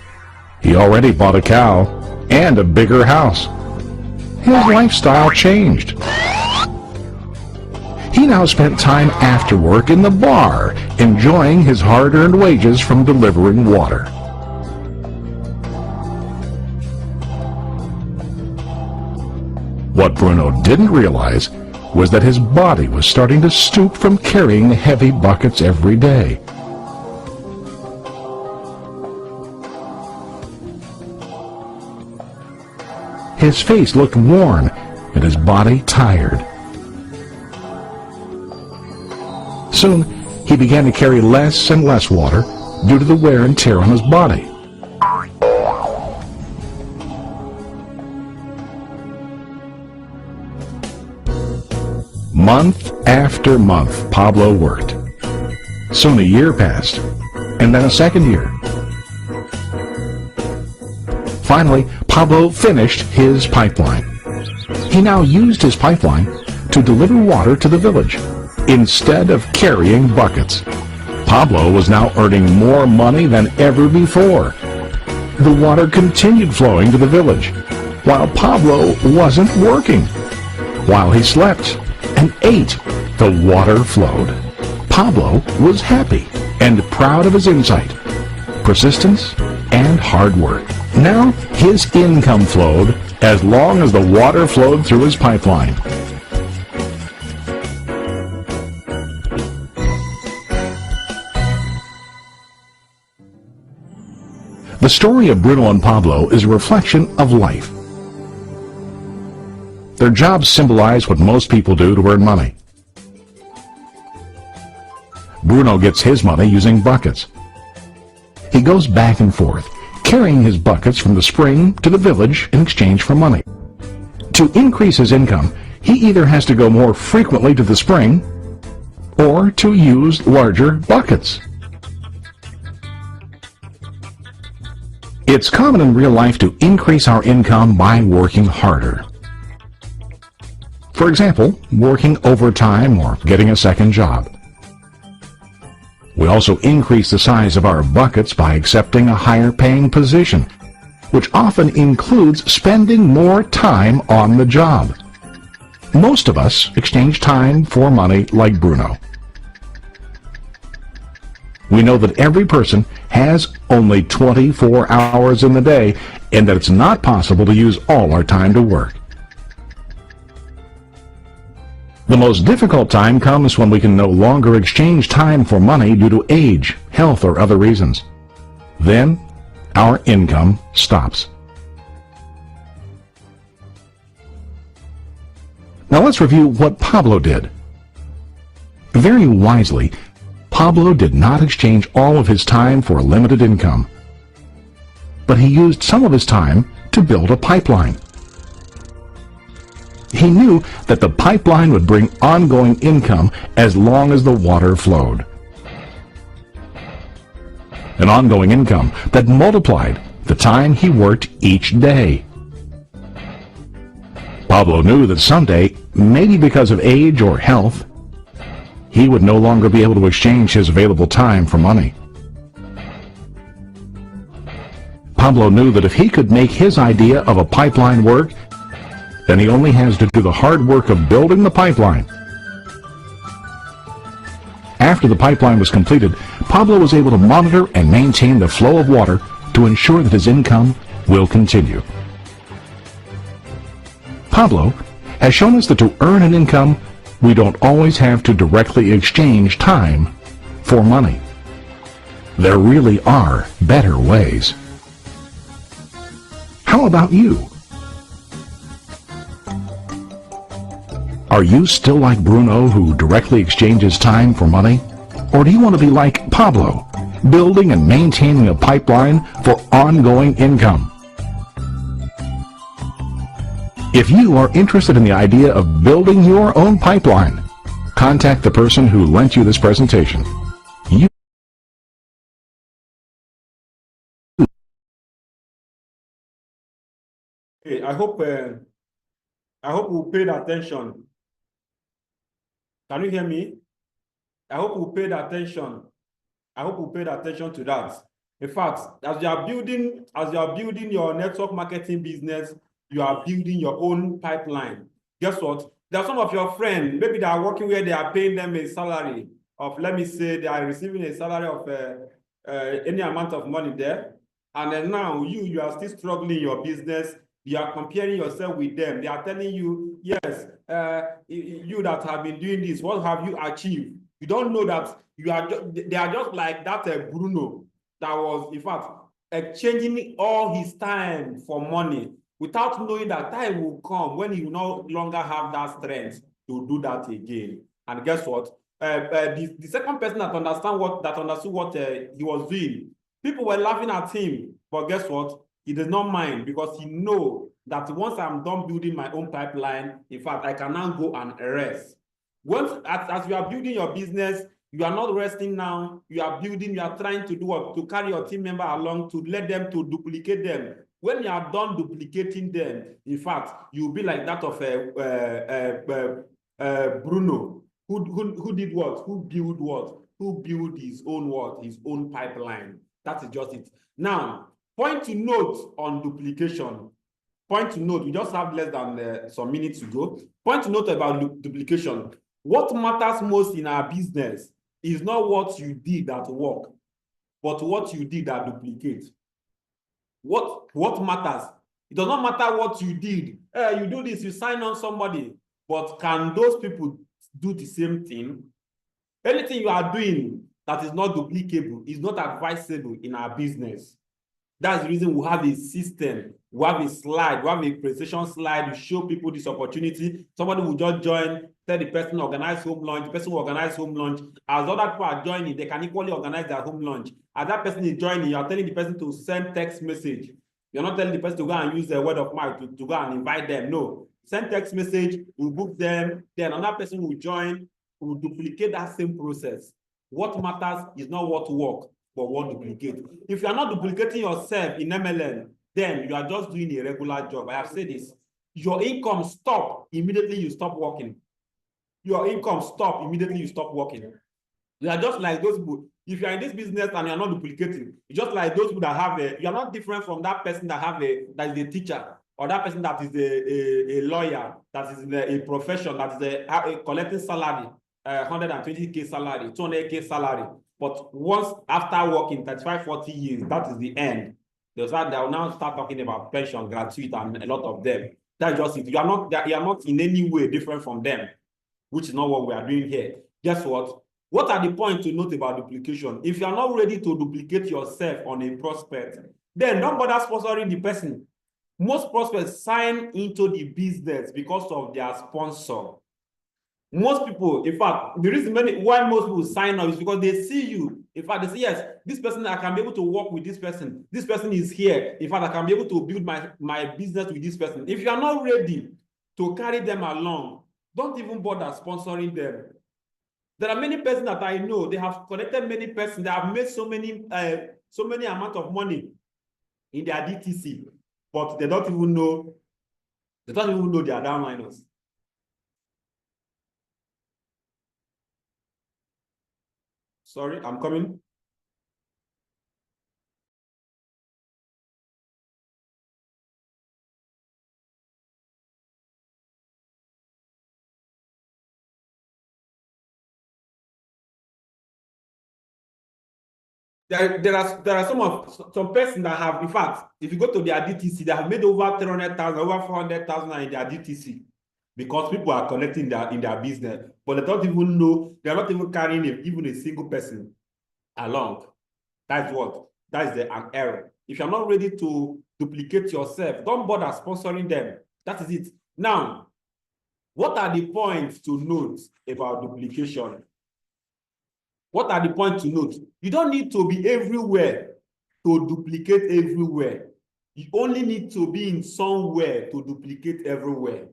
He already bought a cow and a bigger house. His lifestyle changed. He now spent time after work in the bar, enjoying his hard-earned wages from delivering water. What Bruno didn't realize was that his body was starting to stoop from carrying heavy buckets every day. His face looked worn and his body tired. Soon, he began to carry less and less water due to the wear and tear on his body. Month after month, Pablo worked. Soon a year passed, and then a second year. Finally, Pablo finished his pipeline. He now used his pipeline to deliver water to the village instead of carrying buckets. Pablo was now earning more money than ever before. The water continued flowing to the village, while Pablo wasn't working. While he slept and ate, the water flowed. Pablo was happy and proud of his insight, persistence, and hard work. Now his income flowed as long as the water flowed through his pipeline. The story of Bruno and Pablo is a reflection of life. Their jobs symbolize what most people do to earn money. Bruno gets his money using buckets. He goes back and forth, carrying his buckets from the spring to the village in exchange for money. To increase his income, he either has to go more frequently to the spring or to use larger buckets. It's common in real life to increase our income by working harder. For example, working overtime or getting a second job. We also increase the size of our buckets by accepting a higher paying position, which often includes spending more time on the job. Most of us exchange time for money like Bruno. We know that every person has only 24 hours in the day and that it's not possible to use all our time to work. The most difficult time comes when we can no longer exchange time for money due to age, health, or other reasons. Then, our income stops. Now let's review what Pablo did. Very wisely, Pablo did not exchange all of his time for a limited income, but he used some of his time to build a pipeline. He knew that the pipeline would bring ongoing income as long as the water flowed. An ongoing income that multiplied the time he worked each day. Pablo knew that someday, maybe because of age or health, he would no longer be able to exchange his available time for money. Pablo knew that if he could make his idea of a pipeline work, then he only has to do the hard work of building the pipeline. After the pipeline was completed, Pablo was able to monitor and maintain the flow of water to ensure that his income will continue. Pablo has shown us that to earn an income, we don't always have to directly exchange time for money. There really are better ways. How about you? Are you still like Bruno, who directly exchanges time for money? Or do you want to be like Pablo, building and maintaining a pipeline for ongoing income? If you are interested in the idea of building your own pipeline, contact the person who lent you this presentation. Hey, I hope we paid attention. Can you hear me? I hope we paid attention. I hope we paid attention to that. In fact, as you are building your network marketing business, you are building your own pipeline. Guess what? There are some of your friends, maybe they are working where they are paying them a salary of, let me say, they are receiving a salary of any amount of money there. And then now you are still struggling in your business. You are comparing yourself with them. They are telling you, yes, you that have been doing this, what have you achieved? You don't know that they are just like that Bruno that was, in fact, exchanging all his time for money without knowing that time will come when he will no longer have that strength to do that again. And guess what? The second person that understood what he was doing, people were laughing at him. But guess what? He does not mind, because he knows that once I'm done building my own pipeline, in fact, I can now go and rest. Once as you are building your business, you are not resting now. You are building, you are trying to do what? To carry your team member along, to let them to duplicate them. When you are done duplicating them, in fact, you'll be like that of Bruno, who did what? Who built what? Who built his own what? His own pipeline. That is just it. Now, point to note on duplication. Point to note, we just have less than some minutes to go. Point to note about duplication. What matters most in our business is not what you did that work, but what you did that duplicate. What matters? It does not matter what you did. You do this, you sign on somebody, but can those people do the same thing? Anything you are doing that is not duplicable is not advisable in our business. That's the reason we have a system, we have a slide, we have a presentation slide, we show people this opportunity. Somebody will just join, tell the person organize home lunch, the person will organize home lunch. As other people are joining, they can equally organize their home lunch. As that person is joining, you are telling the person to send text message. You're not telling the person to go and use the word of mouth to go and invite them. No, send text message, we'll book them, then another person will join, will duplicate that same process. What matters is not what work, but what duplicate. If you are not duplicating yourself in MLM, then you are just doing a regular job. I have said this. Your income stop immediately you stop working. Your income stop immediately you stop working. You are just like those people. If you are in this business and you are not duplicating, it's just like those people that have a, you are not different from that person that have a, that is a teacher, or that person that is a lawyer, that is in a profession, that is a collecting salary, 120K salary, 200K salary. But once after working 35, 40 years, that is the end. They will now start talking about pension, gratuity, and a lot of them. That's just it. You are not in any way different from them, which is not what we are doing here. Guess what? What are the points to note about duplication? If you are not ready to duplicate yourself on a prospect, then don't bother sponsoring the person. Most prospects sign into the business because of their sponsor. Most people, in fact, the reason why most people sign up is because they see you. In fact, they say, yes, this person, I can be able to work with this person. This person is here. In fact, I can be able to build my business with this person. If you are not ready to carry them along, don't even bother sponsoring them. There are many persons that I know, they have connected many persons, they have made so many amount of money in their DTC, but they don't even know their downliners. Sorry, I'm coming. There are some persons that have, in fact, if you go to their DTC, they have made over 300,000, over 400,000 in their DTC because people are collecting in their business, but they don't even know, they are not even carrying even a single person along. That's an error. If you're not ready to duplicate yourself, don't bother sponsoring them. That is it. Now, what are the points to note about duplication? What are the points to note? You don't need to be everywhere to duplicate everywhere. You only need to be in somewhere to duplicate everywhere.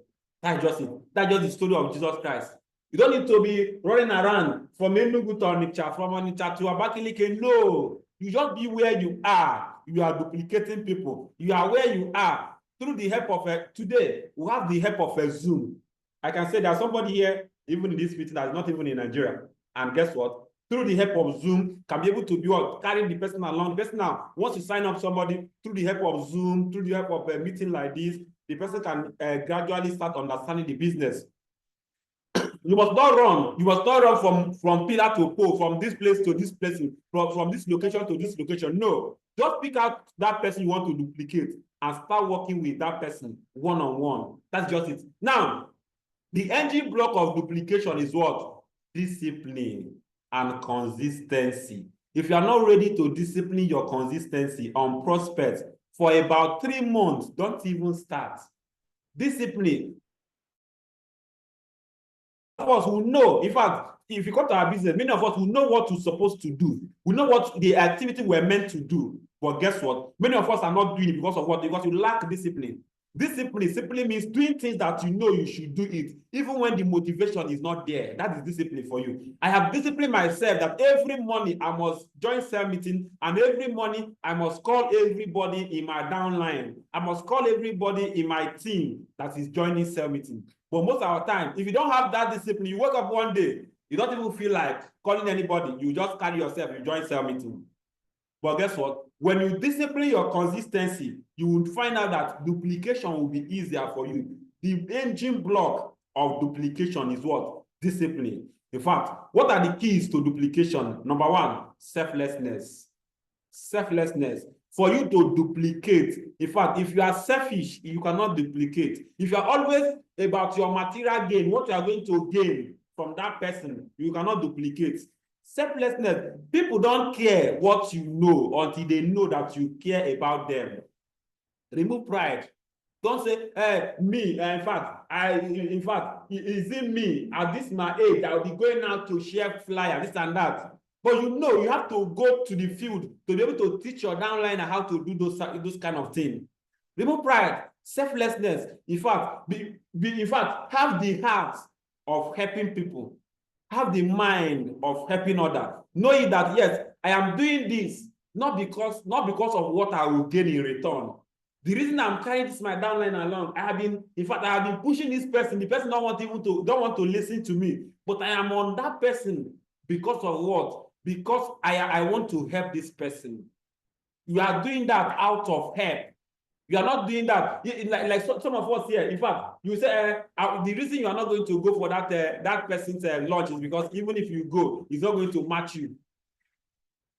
That's just it. That's just the story of Jesus Christ. You don't need to be running around from Enugu to Onitsha, from Onitsha to Abakaliki. No, you just be where you are. You are duplicating people. You are where you are. Through the help of today, we have the help of a Zoom. I can say there's somebody here, even in this meeting, that's not even in Nigeria. And guess what? Through the help of Zoom, can be able to be carrying the person along. The person now, once you sign up somebody, through the help of Zoom, through the help of a meeting like this, the person can gradually start understanding the business. You must not run. You must not run from pillar to pole, from this place to this place, from this location to this location. No, just pick out that person you want to duplicate and start working with that person one-on-one. That's just it. Now, the engine block of duplication is what? Discipline and consistency. If you are not ready to discipline your consistency on prospects for about 3 months, don't even start. Discipline. Of us will know, in fact, if you come to our business, many of us will know what we're supposed to do. We know what the activity we're meant to do. But guess what? Many of us are not doing it because of what? Because you lack discipline. Discipline simply means doing things that you know you should do it, even when the motivation is not there. That is discipline for you. I have disciplined myself that every morning I must join cell meeting, and every morning I must call everybody in my downline. I must call everybody in my team that is joining cell meeting. But most of the time, if you don't have that discipline, you wake up one day, you don't even feel like calling anybody. You just carry yourself, you join cell meeting. But guess what? When you discipline your consistency, you will find out that duplication will be easier for you. The engine block of duplication is what? Discipline. In fact, what are the keys to duplication? Number one, selflessness. Selflessness. For you to duplicate, in fact, if you are selfish, you cannot duplicate. If you are always about your material gain, what you are going to gain from that person, you cannot duplicate. Selflessness, people don't care what you know until they know that you care about them. Remove pride. Don't say, me, in fact, is it me at this my age, I'll be going out to share flyer, this and that. But you know, you have to go to the field to be able to teach your downliner how to do those kind of things. Remove pride, selflessness. In fact, have the heart of helping people. Have the mind of helping others. Knowing that, yes, I am doing this, not because of what I will gain in return. The reason I'm carrying this my downline along, I have been pushing this person. The person don't want to listen to me. But I am on that person because of what? Because I want to help this person. You are doing that out of help. You are not doing that like some of us here. In fact, you say the reason you are not going to go for that person's lunch is because even if you go, he's not going to match you.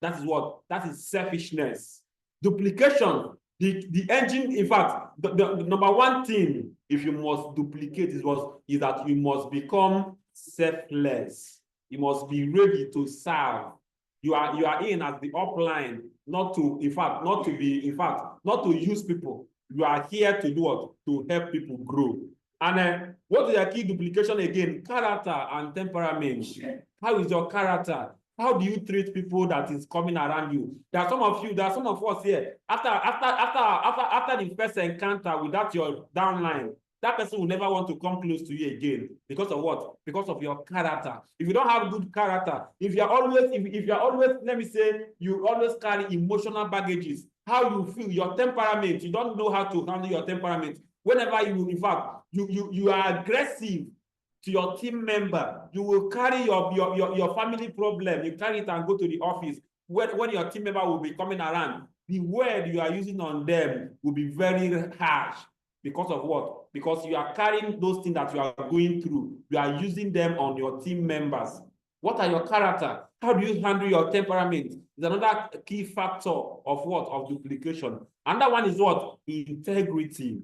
That is what? That is selfishness. Duplication. The engine. In fact, the number one thing if you must duplicate is that you must become selfless. You must be ready to serve. You are in as the upline, not to use people. You are here to do what? To help people grow. And what is the key duplication again? Character and temperament. How is your character? How do you treat people that is coming around you? There are some of us here. After the first encounter with your downline, that person will never want to come close to you again. Because of what? Because of your character. If you don't have good character, if you're always, let me say, you always carry emotional baggages, how you feel, your temperament, you don't know how to handle your temperament. Whenever you are aggressive to your team member, you will carry your family problem, you carry it and go to the office. When your team member will be coming around, the word you are using on them will be very harsh. Because of what? Because you are carrying those things that you are going through. You are using them on your team members. What are your character? How do you handle your temperament? Is another key factor of what? Of duplication. Another one is what? Integrity.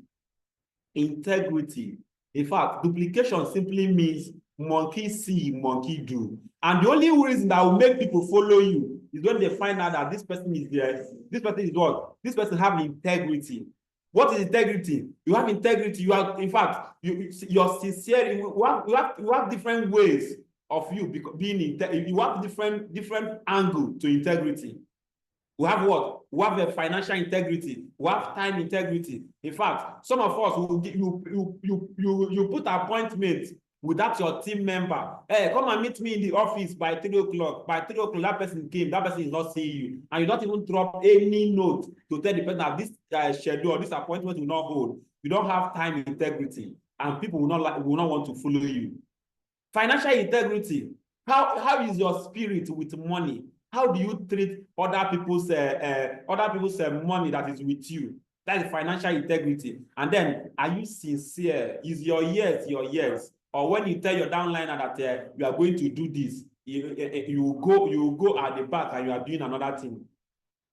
Integrity. In fact, duplication simply means monkey see, monkey do. And the only reason that will make people follow you is when they find out that this person is there. This person is what? This person have integrity. What is integrity? You have integrity. You are, in fact, you're sincere. You have different ways of you being integrity. You have different angle to integrity. We have what? We have a financial integrity. We have time integrity. In fact, some of us will you put appointments without your team member. Hey, come and meet me in the office by 3 o'clock. By 3 o'clock, that person came. That person is not seeing you, and you don't even drop any note to tell the person that this schedule, this appointment will not hold. You don't have time integrity, and people will not want to follow you. Financial integrity. How is your spirit with money? How do you treat other people's money that is with you? That is financial integrity. And then, are you sincere? Is your yes your yes? Or when you tell your downliner that you are going to do this, you go at the back and you are doing another thing.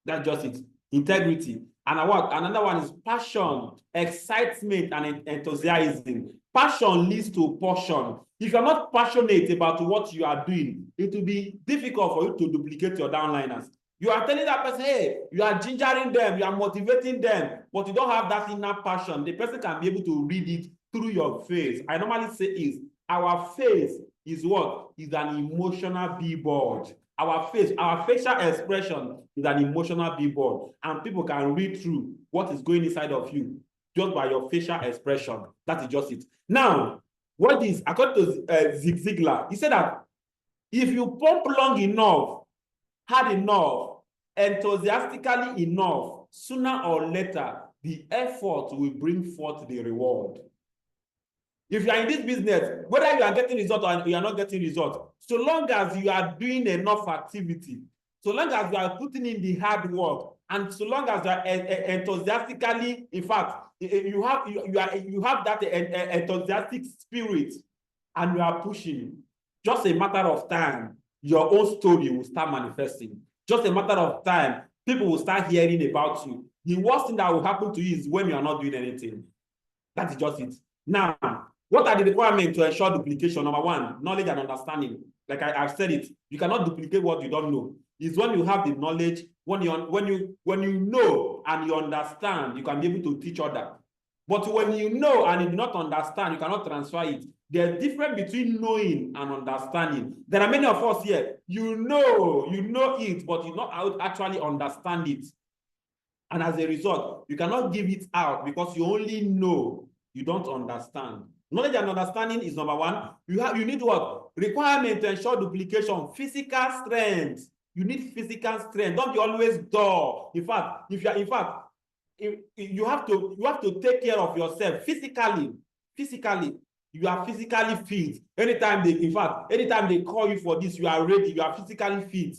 That's just it. Integrity. And another one is passion, excitement, and enthusiasm. Passion leads to portion. If you're not passionate about what you are doing, it will be difficult for you to duplicate your downliners. You are telling that person, hey, you are gingering them, you are motivating them, but you don't have that inner passion. The person can be able to read it through your face. I normally say our face is what? Is an emotional billboard. Our facial expression is an emotional billboard, and people can read through what is going inside of you. just by your facial expression. That is just it. Now, what is, according to Zig Ziglar, he said that if you pump long enough, hard enough, enthusiastically enough, sooner or later, the effort will bring forth the reward. If you are in this business, whether you are getting results or you are not getting results, so long as you are doing enough activity, so long as you are putting in the hard work, and so long as you are enthusiastically, in fact, you have that enthusiastic spirit, and you are pushing, just a matter of time, your own story will start manifesting. Just a matter of time, people will start hearing about you. The worst thing that will happen to you is when you are not doing anything. That is just it. Now, what are the requirements to ensure duplication? Number one, knowledge and understanding. Like I've said it, you cannot duplicate what you don't know. It's when you have the knowledge, when you know and you understand, you can be able to teach others. But when you know and you do not understand, you cannot transfer it. There's difference between knowing and understanding. There are many of us here, you know it, but you don't actually understand it. And as a result, you cannot give it out because you only know, you don't understand. Knowledge and understanding is number one. You need what? Requirement to ensure duplication, physical strength. You need physical strength. Don't be always dull. In fact, you have to take care of yourself physically. You are physically fit. Anytime they call you for this, you are ready. You are physically fit.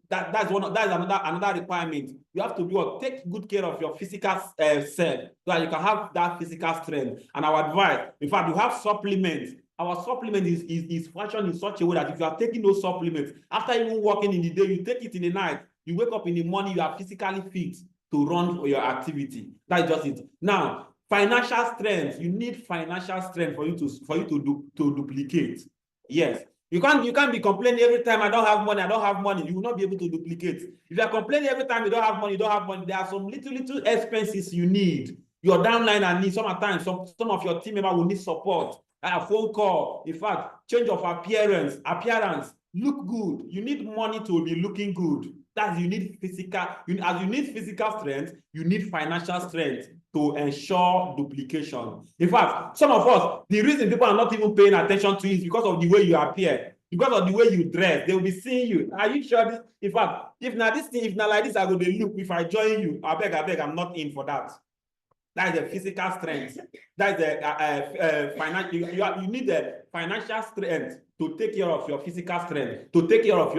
That's another requirement. You have to be take good care of your physical self so that you can have that physical strength. And our advice, in fact, you have supplements. Our supplement is fashioned in such a way that if you are taking those supplements, after even working in the day, you take it in the night, you wake up in the morning, you are physically fit to run for your activity. That's just it. Now, financial strength. You need financial strength for you to duplicate. Yes. You can't be complaining every time I don't have money. You will not be able to duplicate. If you are complaining every time you don't have money, there are some little expenses you need. Your downline and need sometimes some of your team members will need support. A phone call, in fact, change of appearance, look good. You need money to be looking good. As you need physical strength, you need financial strength to ensure duplication. In fact, some of us, the reason people are not even paying attention to it is because of the way you appear, because of the way you dress. They will be seeing you. Are you sure this? In fact, if not like this, I will be look. If I join you, I beg, I'm not in for that. That is the physical strength. That is the financial. You need the financial strength to take care of your physical strength, to take care of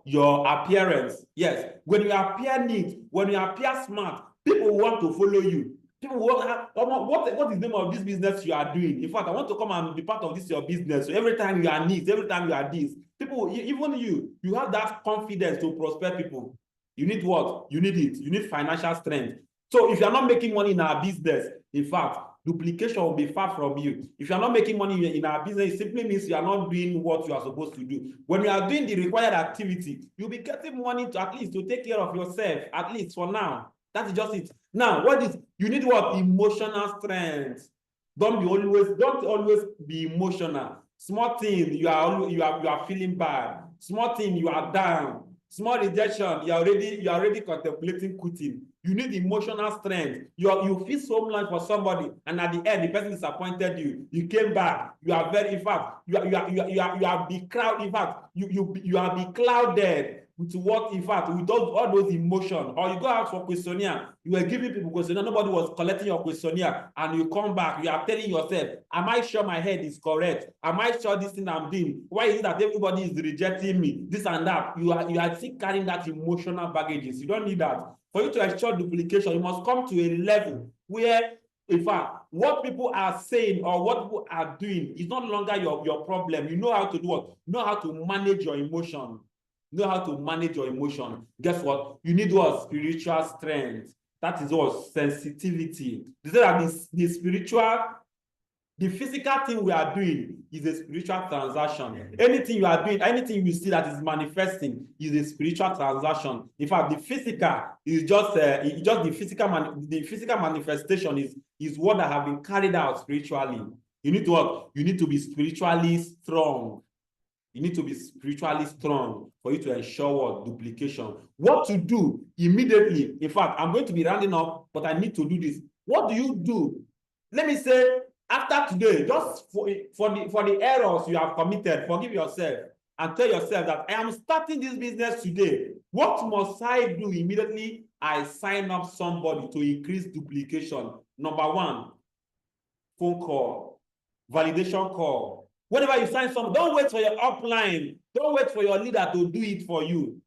your appearance. Yes, when you appear neat, when you appear smart, people want to follow you. People want, what is the name of this business you are doing? In fact, I want to come and be part of this your business. So every time you are neat, every time you are this, people, even you have that confidence to prosper people. You need what? You need it. You need financial strength. So if you are not making money in our business, in fact, duplication will be far from you. If you are not making money in our business, it simply means you are not doing what you are supposed to do. When you are doing the required activity, you'll be getting money to at least to take care of yourself, at least for now. That is just it. Now, you need what? Emotional strength. Don't always be emotional. Small thing, you are feeling bad. Small thing, you are down. Small rejection, you are already contemplating quitting. You need emotional strength. You feel so much for somebody, and at the end, the person disappointed you. You came back. You are very, in fact, you are beclouded. In fact, you are beclouded with what, in fact, with all those emotions. Or you go out for questionnaire. You were giving people questionnaire. Nobody was collecting your questionnaire, and you come back. You are telling yourself, "Am I sure my head is correct? Am I sure this thing I'm doing? Why is it that everybody is rejecting me? This and that." You are still carrying that emotional baggages. You don't need that. For you to ensure duplication, you must come to a level where, in fact, what people are saying or what people are doing is no longer your problem. You know how to do what? You know how to manage your emotion. You know how to manage your emotion. Guess what? You need what? Spiritual strength. That is what? Sensitivity. They say that the physical thing we are doing is a spiritual transaction. Anything you are doing, anything you see that is manifesting is a spiritual transaction. In fact, the physical is just the physical manifestation is what that have been carried out spiritually. You need to what? You need to be spiritually strong. You need to be spiritually strong for you to ensure what? Duplication. What to do immediately. In fact, I'm going to be rounding up, but I need to do this. What do you do? Let me say, after today, just for the errors you have committed, forgive yourself and tell yourself that I am starting this business today. What must I do immediately? I sign up somebody to increase duplication. Number one, phone call, validation call. Whenever you sign something, don't wait for your upline. Don't wait for your leader to do it for you.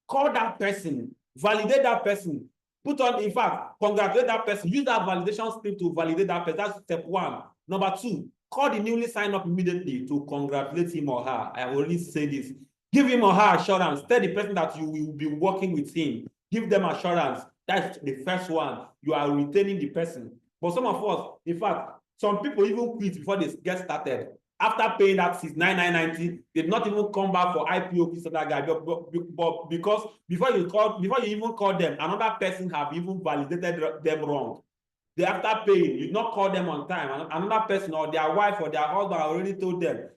Call that person, validate that person, put on, in fact, congratulate that person, use that validation script to validate that person. That's step one. Number two, call the newly signed up immediately to congratulate him or her. I already say this. Give him or her assurance. Tell the person that you will be working with him. Give them assurance. That's the first one. You are retaining the person. But some of us, in fact, some people even quit before they get started. After paying that $9,990, they did not even come back for IPO Kickstarter guide, but because before you even call them, another person have even validated them wrong. They after paying, you not call them on time. Another person or their wife or their husband already told them,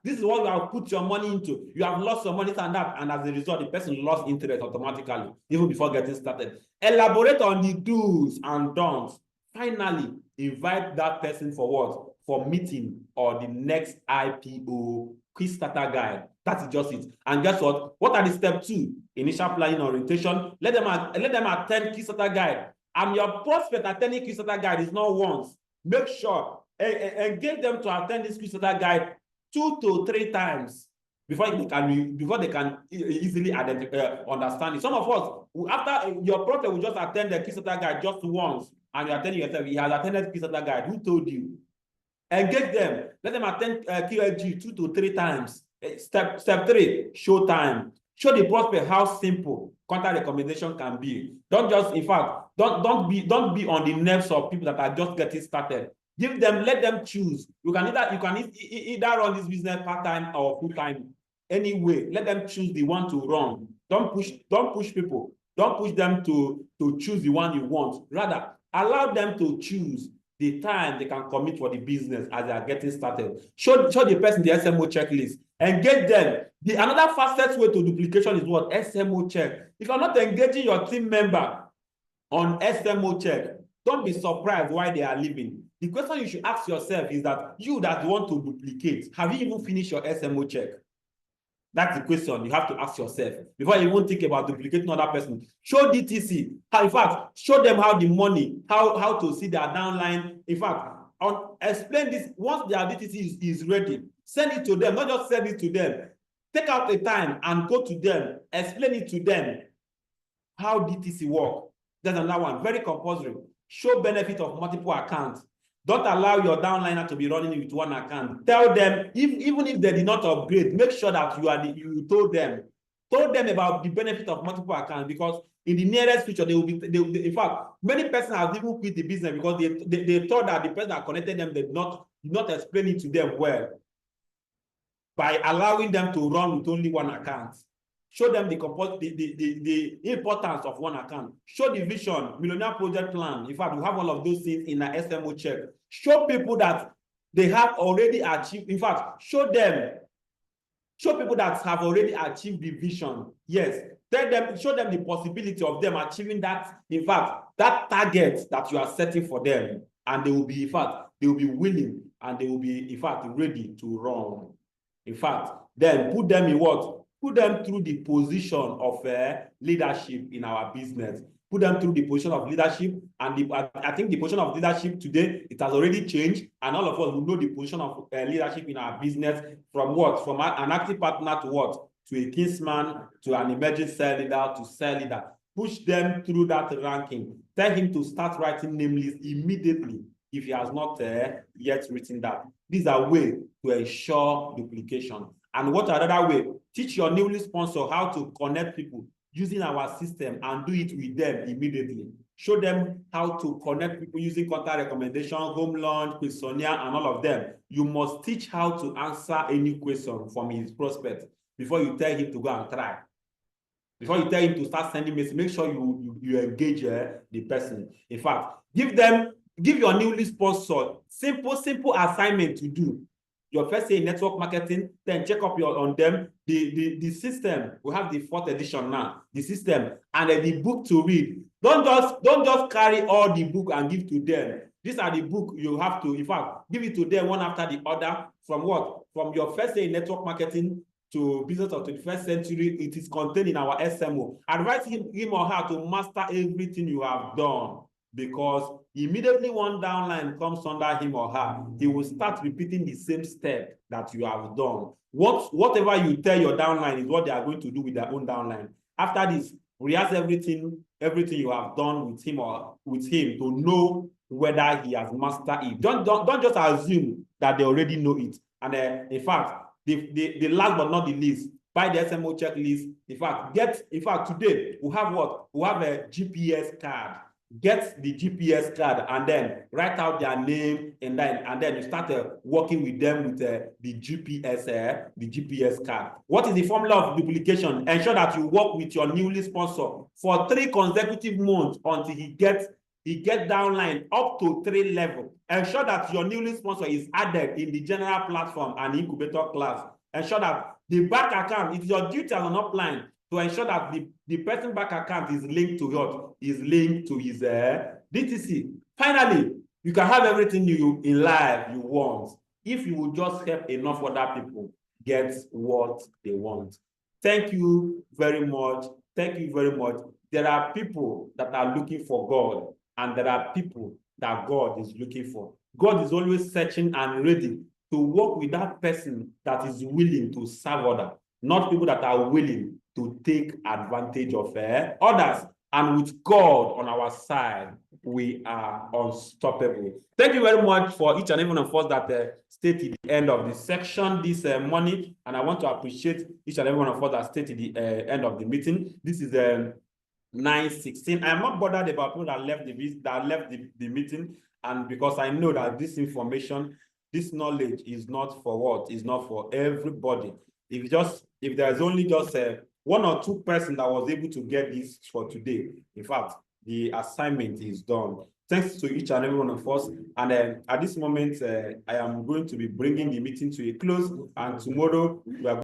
this is what you have put your money into. You have lost your money and that, and as a result, the person lost interest automatically, even before getting started. Elaborate on the do's and don'ts. Finally, invite that person for what? For meeting or the next IPO Kickstarter guide. That's just it. And guess what? What are the step 2? Initial planning orientation. Let them attend Kickstarter guide. And your prospect attending Kickstarter guide is not once. Make sure engage them to attend this Kickstarter guide 2 to 3 times before they can easily understand it. Some of us, after your prospect will just attend the Kickstarter guide just once, and you're telling yourself he has attended Kickstarter guide. Who told you? Engage them. Let them attend QLG 2 to 3 times. Step 3, show time. Show the prospect how simple contact recommendation can be. Don't just, in fact, don't be on the nerves of people that are just getting started. Give them, let them choose. You can either run this business part-time or full-time. Anyway, let them choose the one to run. Don't push people. Don't push them to choose the one you want. Rather, allow them to choose the time they can commit for the business as they are getting started. Show the person the SMO checklist. Engage them. Another fastest way to duplication is what? SMO check. If you're not engaging your team member on SMO check, don't be surprised why they are leaving. The question you should ask yourself is that you that want to duplicate, have you even finished your SMO check? That's the question you have to ask yourself before you even think about duplicating another person. Show DTC. In fact, show them how the money, how to see their downline. In fact, explain this. Once their DTC is ready, send it to them. Not just send it to them. Take out the time and go to them. Explain it to them how DTC work. That's another one. Very compulsory. Show benefit of multiple accounts. Don't allow your downliner to be running with one account. Tell them, even if they did not upgrade, make sure that you told them about the benefit of multiple accounts, because in the nearest future, they will be, in fact, many persons have even quit the business because they thought that the person that connected them did not explain it to them well by allowing them to run with only one account. Show them the importance of one account. Show the vision, millionaire project plan. In fact, we have all of those things in our SMO check. Show people that they have already achieved. In fact, show people that have already achieved the vision. Yes, show them the possibility of them achieving that. In fact, that target that you are setting for them, and they will be, in fact, they will be willing and they will be, in fact, ready to run. In fact, then put them in what? Put them through the position of leadership in our business. Put them through the position of leadership. And I think the position of leadership today, it has already changed. And all of us will know the position of leadership in our business from what? From an active partner to what? To a kinsman, to an emerging sales leader, to sales leader. Push them through that ranking. Tell him to start writing name lists immediately if he has not yet written that. These are ways to ensure duplication. And what another way? Teach your newly sponsor how to connect people using our system and do it with them immediately. Show them how to connect people using contact recommendation, home launch, questionnaire, and all of them. You must teach how to answer any question from his prospect before you tell him to go and try. Before you tell him to start sending messages, make sure you engage the person. In fact, give your newly sponsor simple assignment to do. your first year in network marketing, then check up on them. The system, we have the 4th edition now, the system, and the book to read. Don't just carry all the book and give to them. These are the book you have to, in fact, give it to them one after the other. From what? From your first year in network marketing to business of 21st century, it is contained in our SMO. Advise him or her to master everything you have done, because immediately one downline comes under him or her, he will start repeating the same step that you have done. Whatever you tell your downline is what they are going to do with their own downline. After this, rehearse everything you have done with him to know whether he has mastered it. Don't just assume that they already know it. And in fact, the last but not the least, buy the SMO checklist. In fact, today we have what? We have a GPS card. Get the GPS card and then write out their name, and then you start working with them with the GPS card. What is the formula of duplication? Ensure that you work with your newly sponsor for 3 consecutive months until he gets downline up to 3 level. Ensure that your newly sponsor is added in the general platform and incubator class. Ensure that the bank account, it is your duty as an upline to ensure that the person bank account is linked to what? Is linked to his DTC. Finally, you can have everything you in life you want if you will just help enough other people get what they want. Thank you very much. Thank you very much. There are people that are looking for God, and there are people that God is looking for. God is always searching and ready to work with that person that is willing to serve others, not people that are willing to take advantage of others. And with God on our side, we are unstoppable. Thank you very much for each and every one of us that stayed to the end of the section this morning. And I want to appreciate each and every one of us that stayed to the end of the meeting. This is 9:16. I am not bothered about people that left the meeting, and because I know that this information, this knowledge is not for what? Is not for everybody. If there's only just 1 or 2 persons that was able to get this for today, in fact, the assignment is done. Thanks to each and every one of us. And at this moment, I am going to be bringing the meeting to a close. And tomorrow, we are